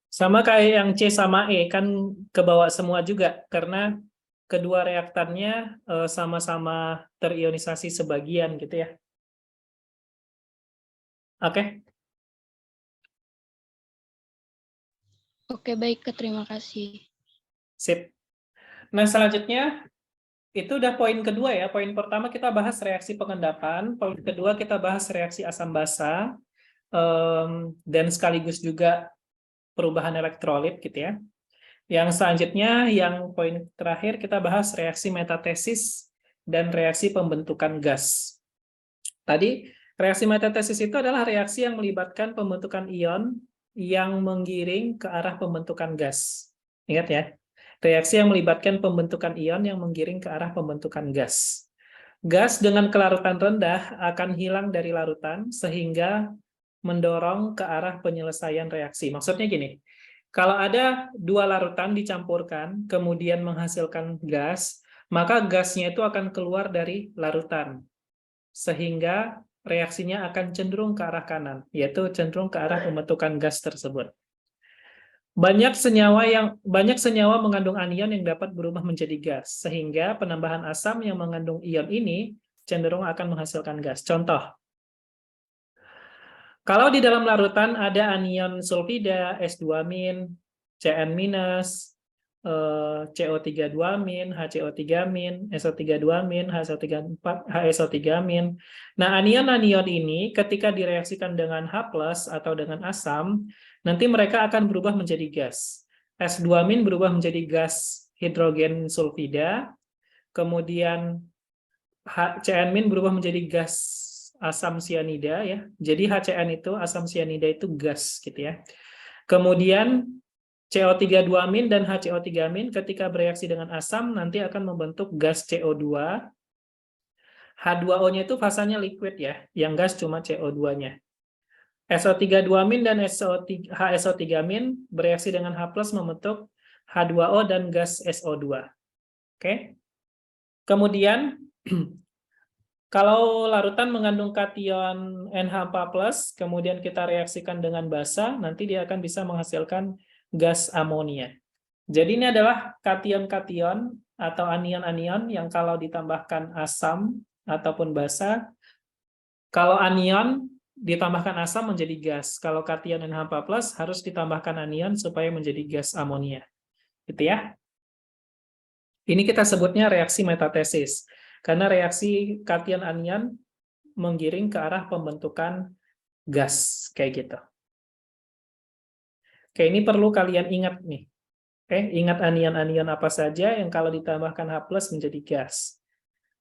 Sama kayak yang C sama E, kan ke bawah semua juga, karena kedua reaktannya sama-sama terionisasi sebagian gitu ya. Oke? Oke, baik, Kak. Terima kasih. Sip. Nah, selanjutnya itu udah poin kedua ya. Poin pertama kita bahas reaksi pengendapan, poin kedua kita bahas reaksi asam basa, dan sekaligus juga perubahan elektrolit gitu ya. Yang selanjutnya, yang poin terakhir kita bahas reaksi metatesis dan reaksi pembentukan gas. Tadi reaksi metatesis itu adalah reaksi yang melibatkan pembentukan ion yang menggiring ke arah pembentukan gas. Ingat ya, reaksi yang melibatkan pembentukan ion yang menggiring ke arah pembentukan gas. Gas dengan kelarutan rendah akan hilang dari larutan sehingga mendorong ke arah penyelesaian reaksi. Maksudnya gini, kalau ada dua larutan dicampurkan, kemudian menghasilkan gas, maka gasnya itu akan keluar dari larutan, sehingga reaksinya akan cenderung ke arah kanan, yaitu cenderung ke arah pembentukan gas tersebut. Banyak senyawa mengandung anion yang dapat berubah menjadi gas, sehingga penambahan asam yang mengandung ion ini cenderung akan menghasilkan gas. Contoh, kalau di dalam larutan ada anion sulfida, S2-, Cn-, CO32-, HCO3-, SO32-, HSO34, HSO3-. Nah, anion-anion ini ketika direaksikan dengan H+ atau dengan asam, nanti mereka akan berubah menjadi gas. S2- berubah menjadi gas hidrogen sulfida, kemudian Cn- berubah menjadi gas asam sianida ya. Jadi HCN itu asam sianida itu gas gitu ya. Kemudian CO32- dan HCO3- ketika bereaksi dengan asam nanti akan membentuk gas CO2. H2O-nya itu fasanya liquid ya, yang gas cuma CO2-nya. SO32- dan HSO3- bereaksi dengan H+ membentuk H2O dan gas SO2. Oke. Kemudian kalau larutan mengandung kation NH4+, kemudian kita reaksikan dengan basa, nanti dia akan bisa menghasilkan gas amonia. Jadi ini adalah kation-kation atau anion-anion yang kalau ditambahkan asam ataupun basa, kalau anion ditambahkan asam menjadi gas. Kalau kation NH4+ harus ditambahkan anion supaya menjadi gas amonia. Gitu ya. Ini kita sebutnya reaksi metatesis. Karena reaksi kation anion menggiring ke arah pembentukan gas kayak gitu. Oke, ini perlu kalian ingat nih. Oke, ingat anion-anion apa saja yang kalau ditambahkan H+ menjadi gas.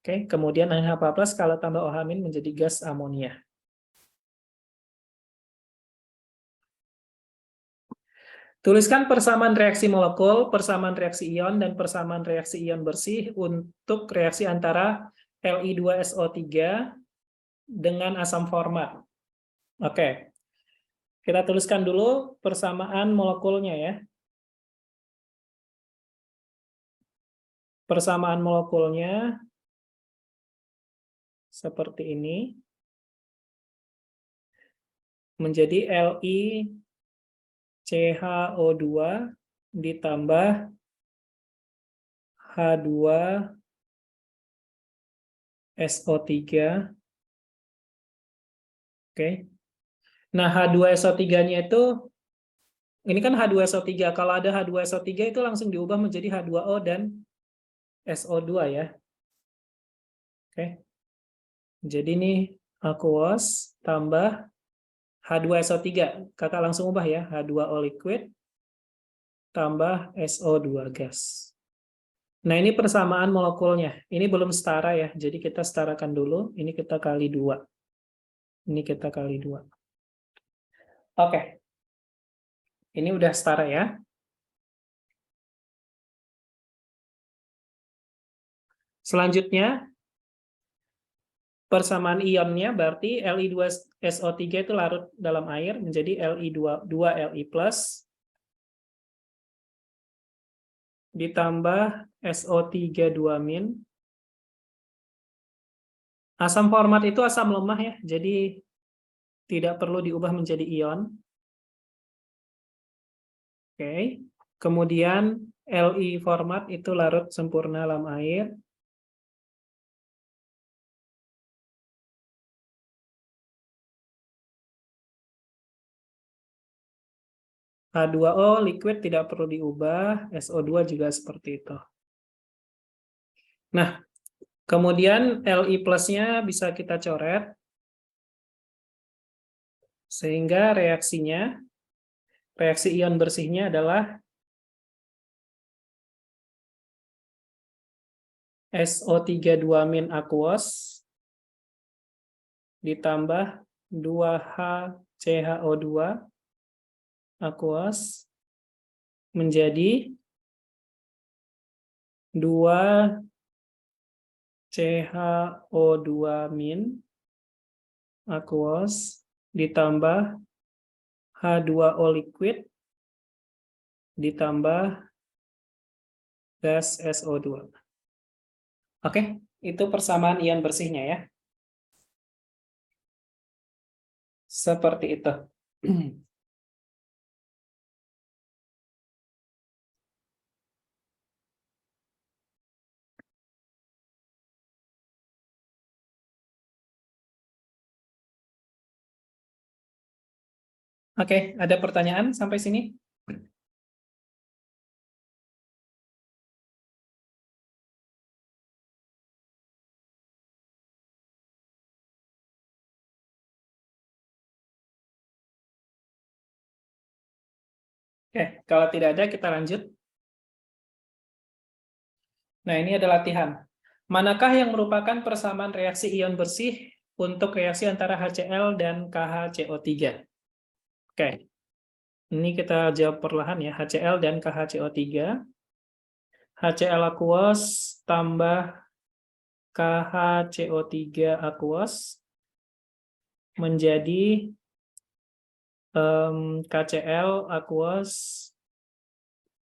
Oke, kemudian NH4+ kalau tambah OH- menjadi gas amonia. Tuliskan persamaan reaksi molekul, persamaan reaksi ion, dan persamaan reaksi ion bersih untuk reaksi antara Li2SO3 dengan asam format. Oke, kita tuliskan dulu persamaan molekulnya ya. Persamaan molekulnya seperti ini. Menjadi LiCHO2 ditambah H2SO3. Oke. Nah, H2SO3-nya itu, ini kan H2SO3. Kalau ada H2SO3 itu langsung diubah menjadi H2O dan SO2 ya. Oke. Jadi ini aqueous tambah H2SO3. Kakak langsung ubah ya. H2O liquid tambah SO2 gas. Nah, ini persamaan molekulnya. Ini belum setara ya. Jadi kita setarakan dulu. Ini kita kali 2. Ini kita kali 2. Oke. Ini udah setara ya. Selanjutnya, persamaan ionnya berarti Li2SO3 itu larut dalam air menjadi Li2Li+, ditambah SO3 2-. Asam format itu asam lemah ya, jadi tidak perlu diubah menjadi ion. Oke. Kemudian Li format itu larut sempurna dalam air. H2O liquid tidak perlu diubah, SO2 juga seperti itu. Nah, kemudian Li plusnya bisa kita coret, sehingga reaksi ion bersihnya adalah SO3 aqueous ditambah 2HCHO2 aqueous menjadi 2CHO2- aqueous ditambah H2O liquid ditambah gas SO2. Oke, itu persamaan ion bersihnya ya. Seperti itu. Oke, ada pertanyaan sampai sini? Oke, kalau tidak ada kita lanjut. Nah, ini ada latihan. Manakah yang merupakan persamaan reaksi ion bersih untuk reaksi antara HCl dan KHCO3? Oke, ini kita jawab perlahan ya. HCl dan KHCO3. HCl aqueous tambah KHCO3 aqueous menjadi KCl aqueous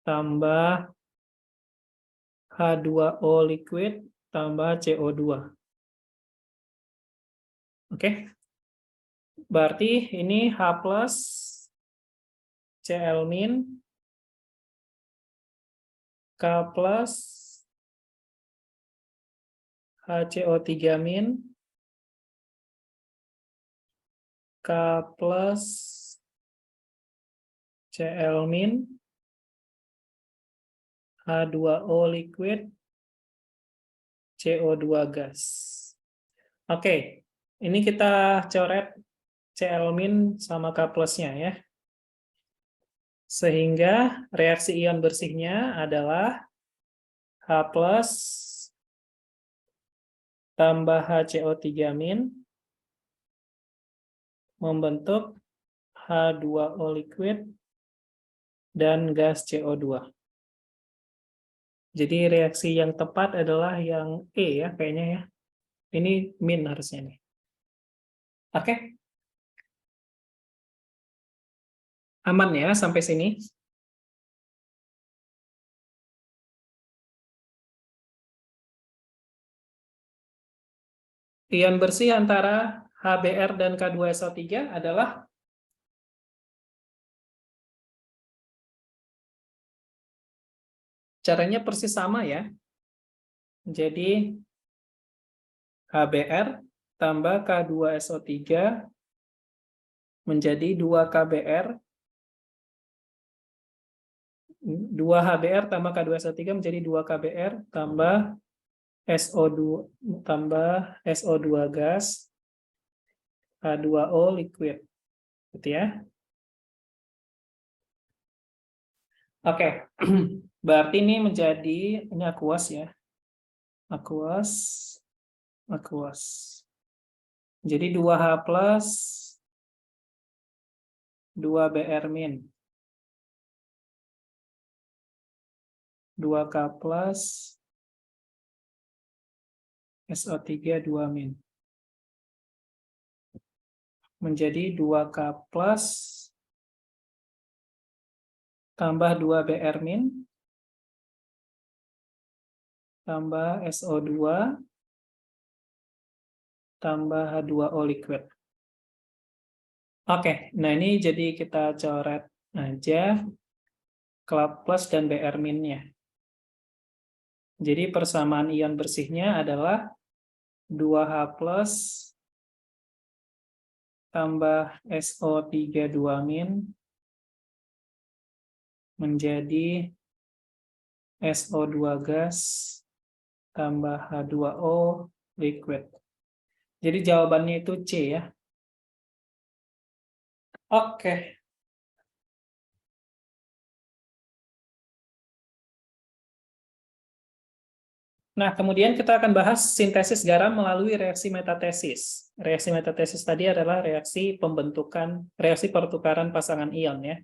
tambah H2O liquid tambah CO2. Oke. Berarti ini H plus Cl min K plus HCO3 min K plus Cl min H2O liquid CO2 gas. Oke, ini kita coret Cl min sama K plusnya ya. Sehingga reaksi ion bersihnya adalah H plus tambah HCO3 min membentuk H2O liquid dan gas CO2. Jadi reaksi yang tepat adalah yang E ya kayaknya ya. Ini min harusnya nih. Oke. Aman ya sampai sini? Ion bersih antara HBr dan K2SO3 adalah caranya persis sama ya. Jadi HBr tambah K2SO3 menjadi 2KBr. 2HBr tambah K2SO3 menjadi 2KBr tambah SO2 gas H2O liquid. Gitu ya. Oke. Berarti ini menjadi ini aqueous ya. Aqueous. Jadi 2H plus 2Br min 2K plus SO3 2 min menjadi 2K plus tambah 2Br min tambah SO2 tambah H2O liquid. Oke, nah ini jadi kita coret aja K plus dan Br min-nya. Jadi persamaan ion bersihnya adalah 2H plus tambah SO3 2 min menjadi SO2 gas tambah H2O liquid. Jadi jawabannya itu C ya. Oke. Nah, kemudian kita akan bahas sintesis garam melalui reaksi metatesis. Reaksi metatesis tadi adalah reaksi pertukaran pasangan ion ya.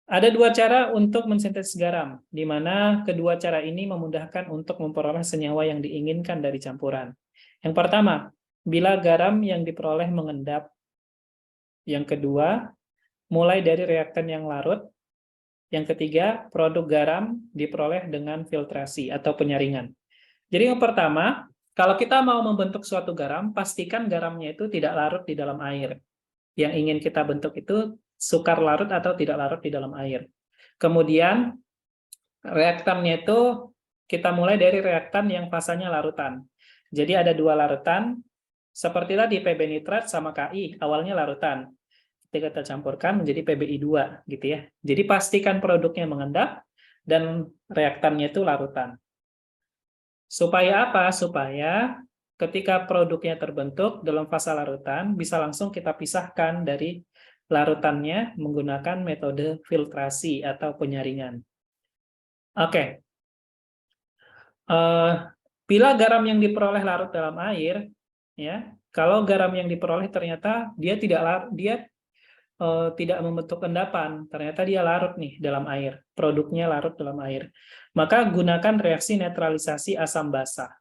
Ada dua cara untuk mensintesis garam, di mana kedua cara ini memudahkan untuk memperoleh senyawa yang diinginkan dari campuran. Yang pertama, bila garam yang diperoleh mengendap. Yang kedua, mulai dari reaktan yang larut. Yang ketiga, produk garam diperoleh dengan filtrasi atau penyaringan. Jadi yang pertama, kalau kita mau membentuk suatu garam, pastikan garamnya itu tidak larut di dalam air. Yang ingin kita bentuk itu sukar larut atau tidak larut di dalam air. Kemudian reaktannya itu kita mulai dari reaktan yang fasanya larutan. Jadi ada dua larutan, seperti tadi PB nitrat sama KI, awalnya larutan. Ketika kita campurkan menjadi PBI2 gitu ya. Jadi pastikan produknya mengendap dan reaktannya itu larutan. Supaya apa? Supaya ketika produknya terbentuk dalam fase larutan bisa langsung kita pisahkan dari larutannya menggunakan metode filtrasi atau penyaringan. Oke. Bila garam yang diperoleh larut dalam air, ya, kalau garam yang diperoleh ternyata dia tidak membentuk endapan, ternyata dia larut nih dalam air, produknya larut dalam air, maka gunakan reaksi netralisasi asam basa.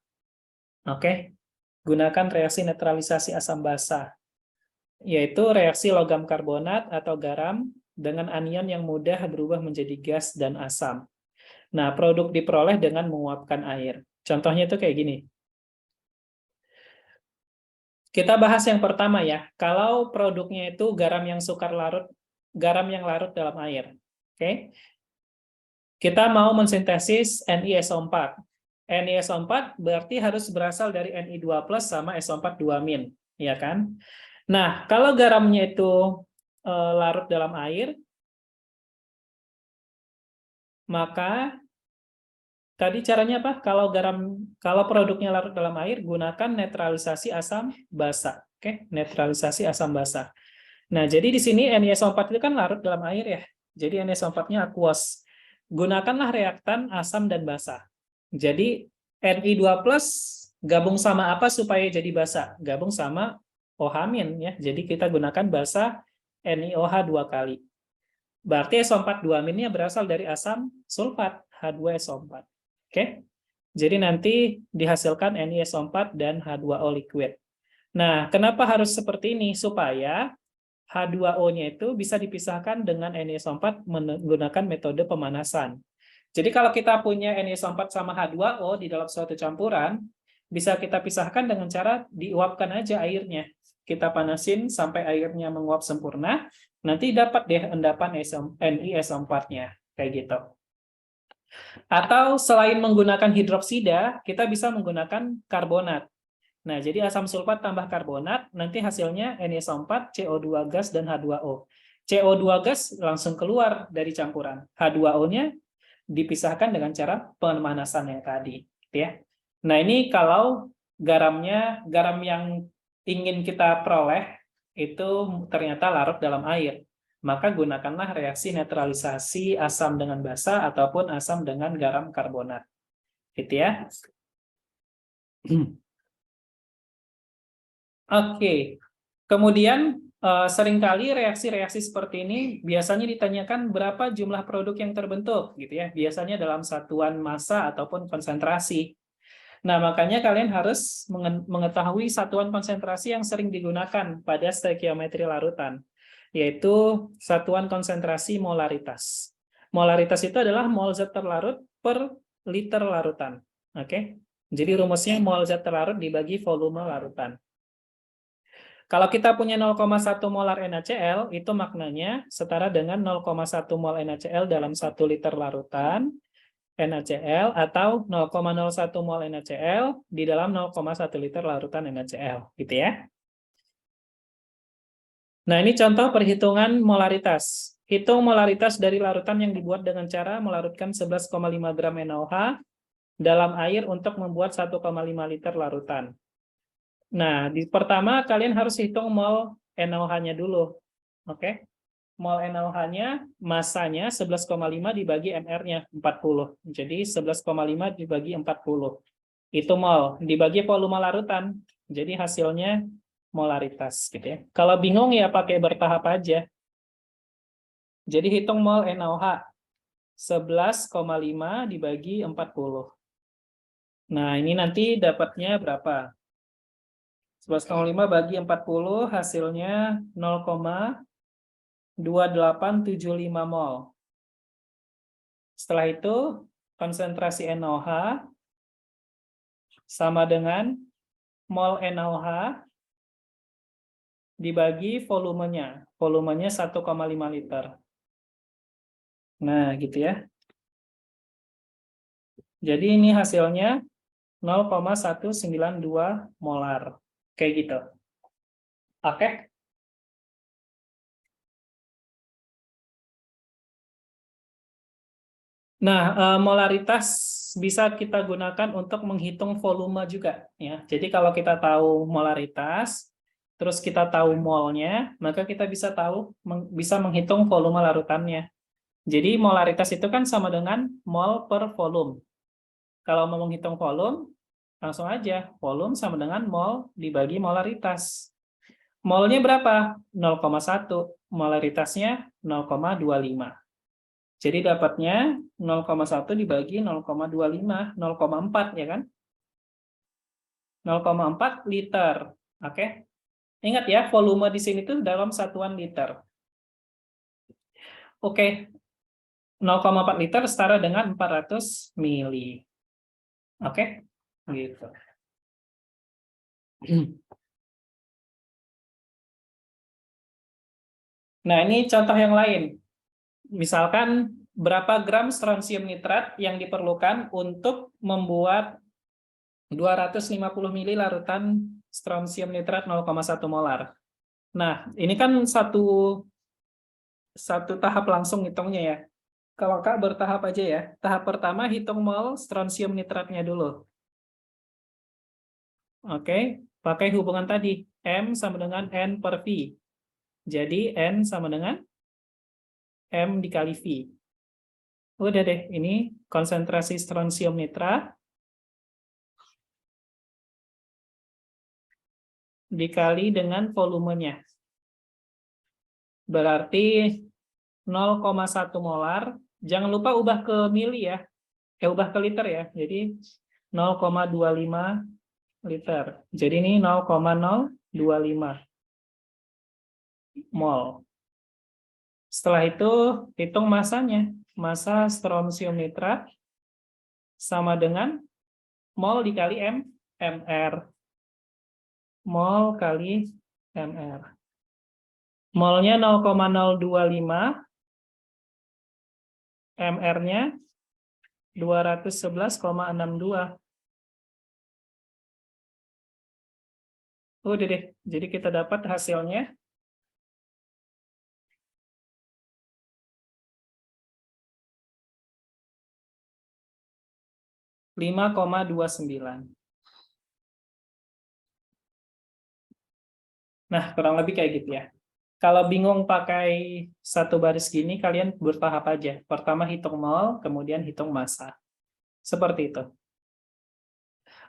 Oke, gunakan reaksi netralisasi asam basa, yaitu reaksi logam karbonat atau garam dengan anion yang mudah berubah menjadi gas dan asam. Nah, produk diperoleh dengan menguapkan air. Contohnya itu kayak gini. Kita bahas yang pertama ya. Kalau produknya itu garam yang larut dalam air. Oke. Kita mau mensintesis NiSO4. NiSO4 berarti harus berasal dari Ni2+ sama SO4 2-, ya kan? Nah, kalau garamnya itu larut dalam air, maka tadi caranya apa? Kalau produknya larut dalam air, gunakan netralisasi asam basa. Oke, netralisasi asam basa. Nah, jadi di sini NiSO4 itu kan larut dalam air ya. Jadi NiSO4-nya aqueous. Gunakanlah reaktan asam dan basa. Jadi Ni2+ gabung sama apa supaya jadi basa? Gabung sama OH- ya. Jadi kita gunakan basa NiOH 2 kali. Berarti SO4 2-nya berasal dari asam sulfat H2SO4. Oke, jadi nanti dihasilkan NiSO4 dan H2O liquid. Nah, kenapa harus seperti ini? Supaya H2O-nya itu bisa dipisahkan dengan NiSO4 menggunakan metode pemanasan. Jadi kalau kita punya NiSO4 sama H2O di dalam suatu campuran, bisa kita pisahkan dengan cara diuapkan aja airnya. Kita panasin sampai airnya menguap sempurna, nanti dapat deh endapan NiSO4-nya. Kayak gitu. Atau selain menggunakan hidroksida, kita bisa menggunakan karbonat. Nah, jadi asam sulfat tambah karbonat, nanti hasilnya NiSO4, CO2 gas, dan H2O. CO2 gas langsung keluar dari campuran. H2O-nya dipisahkan dengan cara pemanasan yang tadi. Ya. Nah, ini kalau garam yang ingin kita peroleh, itu ternyata larut dalam air. Maka gunakanlah reaksi netralisasi asam dengan basa ataupun asam dengan garam karbonat. Gitu ya. Oke. Kemudian seringkali reaksi-reaksi seperti ini biasanya ditanyakan berapa jumlah produk yang terbentuk gitu ya. Biasanya dalam satuan massa ataupun konsentrasi. Nah, makanya kalian harus mengetahui satuan konsentrasi yang sering digunakan pada stoikiometri larutan, yaitu satuan konsentrasi molaritas. Molaritas itu adalah mol zat terlarut per liter larutan. Oke? Jadi rumusnya mol zat terlarut dibagi volume larutan. Kalau kita punya 0,1 molar NaCl, itu maknanya setara dengan 0,1 mol NaCl dalam 1 liter larutan NaCl atau 0,01 mol NaCl di dalam 0,1 liter larutan NaCl, gitu ya. Nah, ini contoh perhitungan molaritas. hitung molaritas dari larutan yang dibuat dengan cara melarutkan 11,5 gram NaOH dalam air untuk membuat 1,5 liter larutan. Nah, pertama kalian harus hitung mol NaOH-nya dulu. Oke. Mol NaOH-nya, masanya 11,5 dibagi MR-nya 40. Jadi 11,5 dibagi 40. Itu mol. Dibagi volume larutan. Jadi hasilnya molaritas. Gitu ya. Kalau bingung ya pakai bertahap aja. Jadi hitung mol NaOH. 11,5 dibagi 40. Nah, ini nanti dapatnya berapa? 11,5 bagi 40 hasilnya 0,2875 mol. Setelah itu konsentrasi NaOH sama dengan mol NaOH dibagi volumenya. Volumenya 1,5 liter. Nah, gitu ya. Jadi ini hasilnya 0,192 molar. Kayak gitu. Oke. Nah, molaritas bisa kita gunakan untuk menghitung volume juga. Ya. Jadi kalau kita tahu molaritas, terus kita tahu molnya, maka kita bisa bisa menghitung volume larutannya. Jadi molaritas itu kan sama dengan mol per volume. Kalau mau menghitung volume, langsung aja. Volume sama dengan mol dibagi molaritas. Molnya berapa? 0,1. Molaritasnya 0,25. Jadi dapatnya 0,1 dibagi 0,25. 0,4 ya kan? 0,4 liter. Oke. Ingat ya, volume di sini tuh dalam satuan liter. Oke. 0,4 liter setara dengan 400 mili. Oke, gitu. Nah, ini contoh yang lain. Misalkan berapa gram strontium nitrat yang diperlukan untuk membuat 250 mili larutan strontium nitrat 0,1 molar. Nah, ini kan satu tahap langsung hitungnya ya. Kalau Kak bertahap aja ya. Tahap pertama hitung mol strontium nitratnya dulu. Oke, pakai hubungan tadi. M sama dengan N per V. Jadi N sama dengan M dikali V. Udah deh, ini konsentrasi strontium nitrat dikali dengan volumenya. Berarti 0,1 molar. Jangan lupa ubah ke mili ya. Ubah ke liter ya. Jadi 0,25 liter. Jadi ini 0,025 mol. Setelah itu hitung masanya. Massa strontium nitrat sama dengan mol dikali MR. Mol kali MR. Molnya 0,025. MR-nya 211,62. Udah deh, jadi kita dapat hasilnya 5,29. Nah, kurang lebih kayak gitu ya. Kalau bingung pakai satu baris gini, kalian bertahap aja. Pertama hitung mol, kemudian hitung massa. Seperti itu.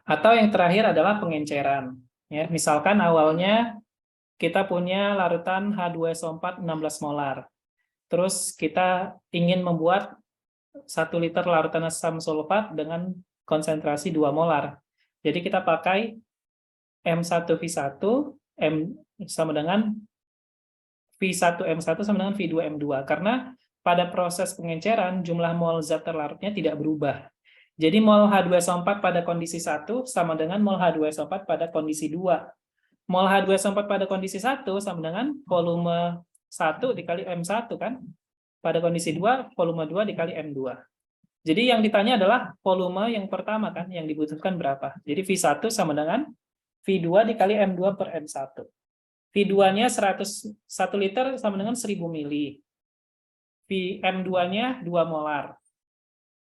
Atau yang terakhir adalah pengenceran. Ya, misalkan awalnya kita punya larutan H2SO4 16 molar. Terus kita ingin membuat 1 liter larutan asam sulfat dengan konsentrasi 2 molar. Jadi kita pakai M1V1, M sama dengan V1M1 sama dengan V2M2. Karena pada proses pengenceran, jumlah mol zat terlarutnya tidak berubah. Jadi mol H2SO4 pada kondisi 1 sama dengan mol H2SO4 pada kondisi 2. Mol H2SO4 pada kondisi 1 sama dengan volume 1 dikali M1 kan? Pada kondisi 2, volume 2 dikali M2. Jadi yang ditanya adalah volume yang pertama kan, yang dibutuhkan berapa. Jadi V1 sama dengan V2 dikali M2 per M1. V2-nya 1 liter sama dengan 1000 mili. M2-nya 2 molar.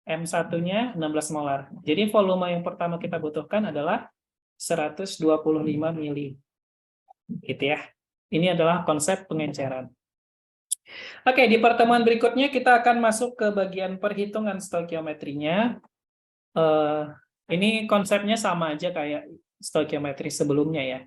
M1-nya 16 molar. Jadi volume yang pertama kita butuhkan adalah 125 mili. Gitu ya. Ini adalah konsep pengenceran. Oke, di pertemuan berikutnya kita akan masuk ke bagian perhitungan stoikiometrinya. Ini konsepnya sama aja kayak stoikiometri sebelumnya ya.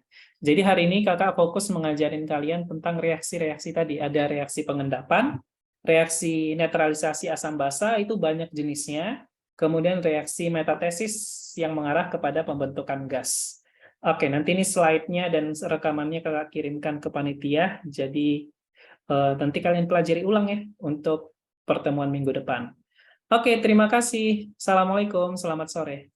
Jadi hari ini kakak fokus mengajarin kalian tentang reaksi-reaksi tadi. Ada reaksi pengendapan, reaksi netralisasi asam basa itu banyak jenisnya. Kemudian reaksi metatesis yang mengarah kepada pembentukan gas. Oke, nanti ini slide-nya dan rekamannya kakak kirimkan ke panitia. Jadi nanti kalian pelajari ulang ya untuk pertemuan minggu depan. Oke, terima kasih. Assalamualaikum, selamat sore.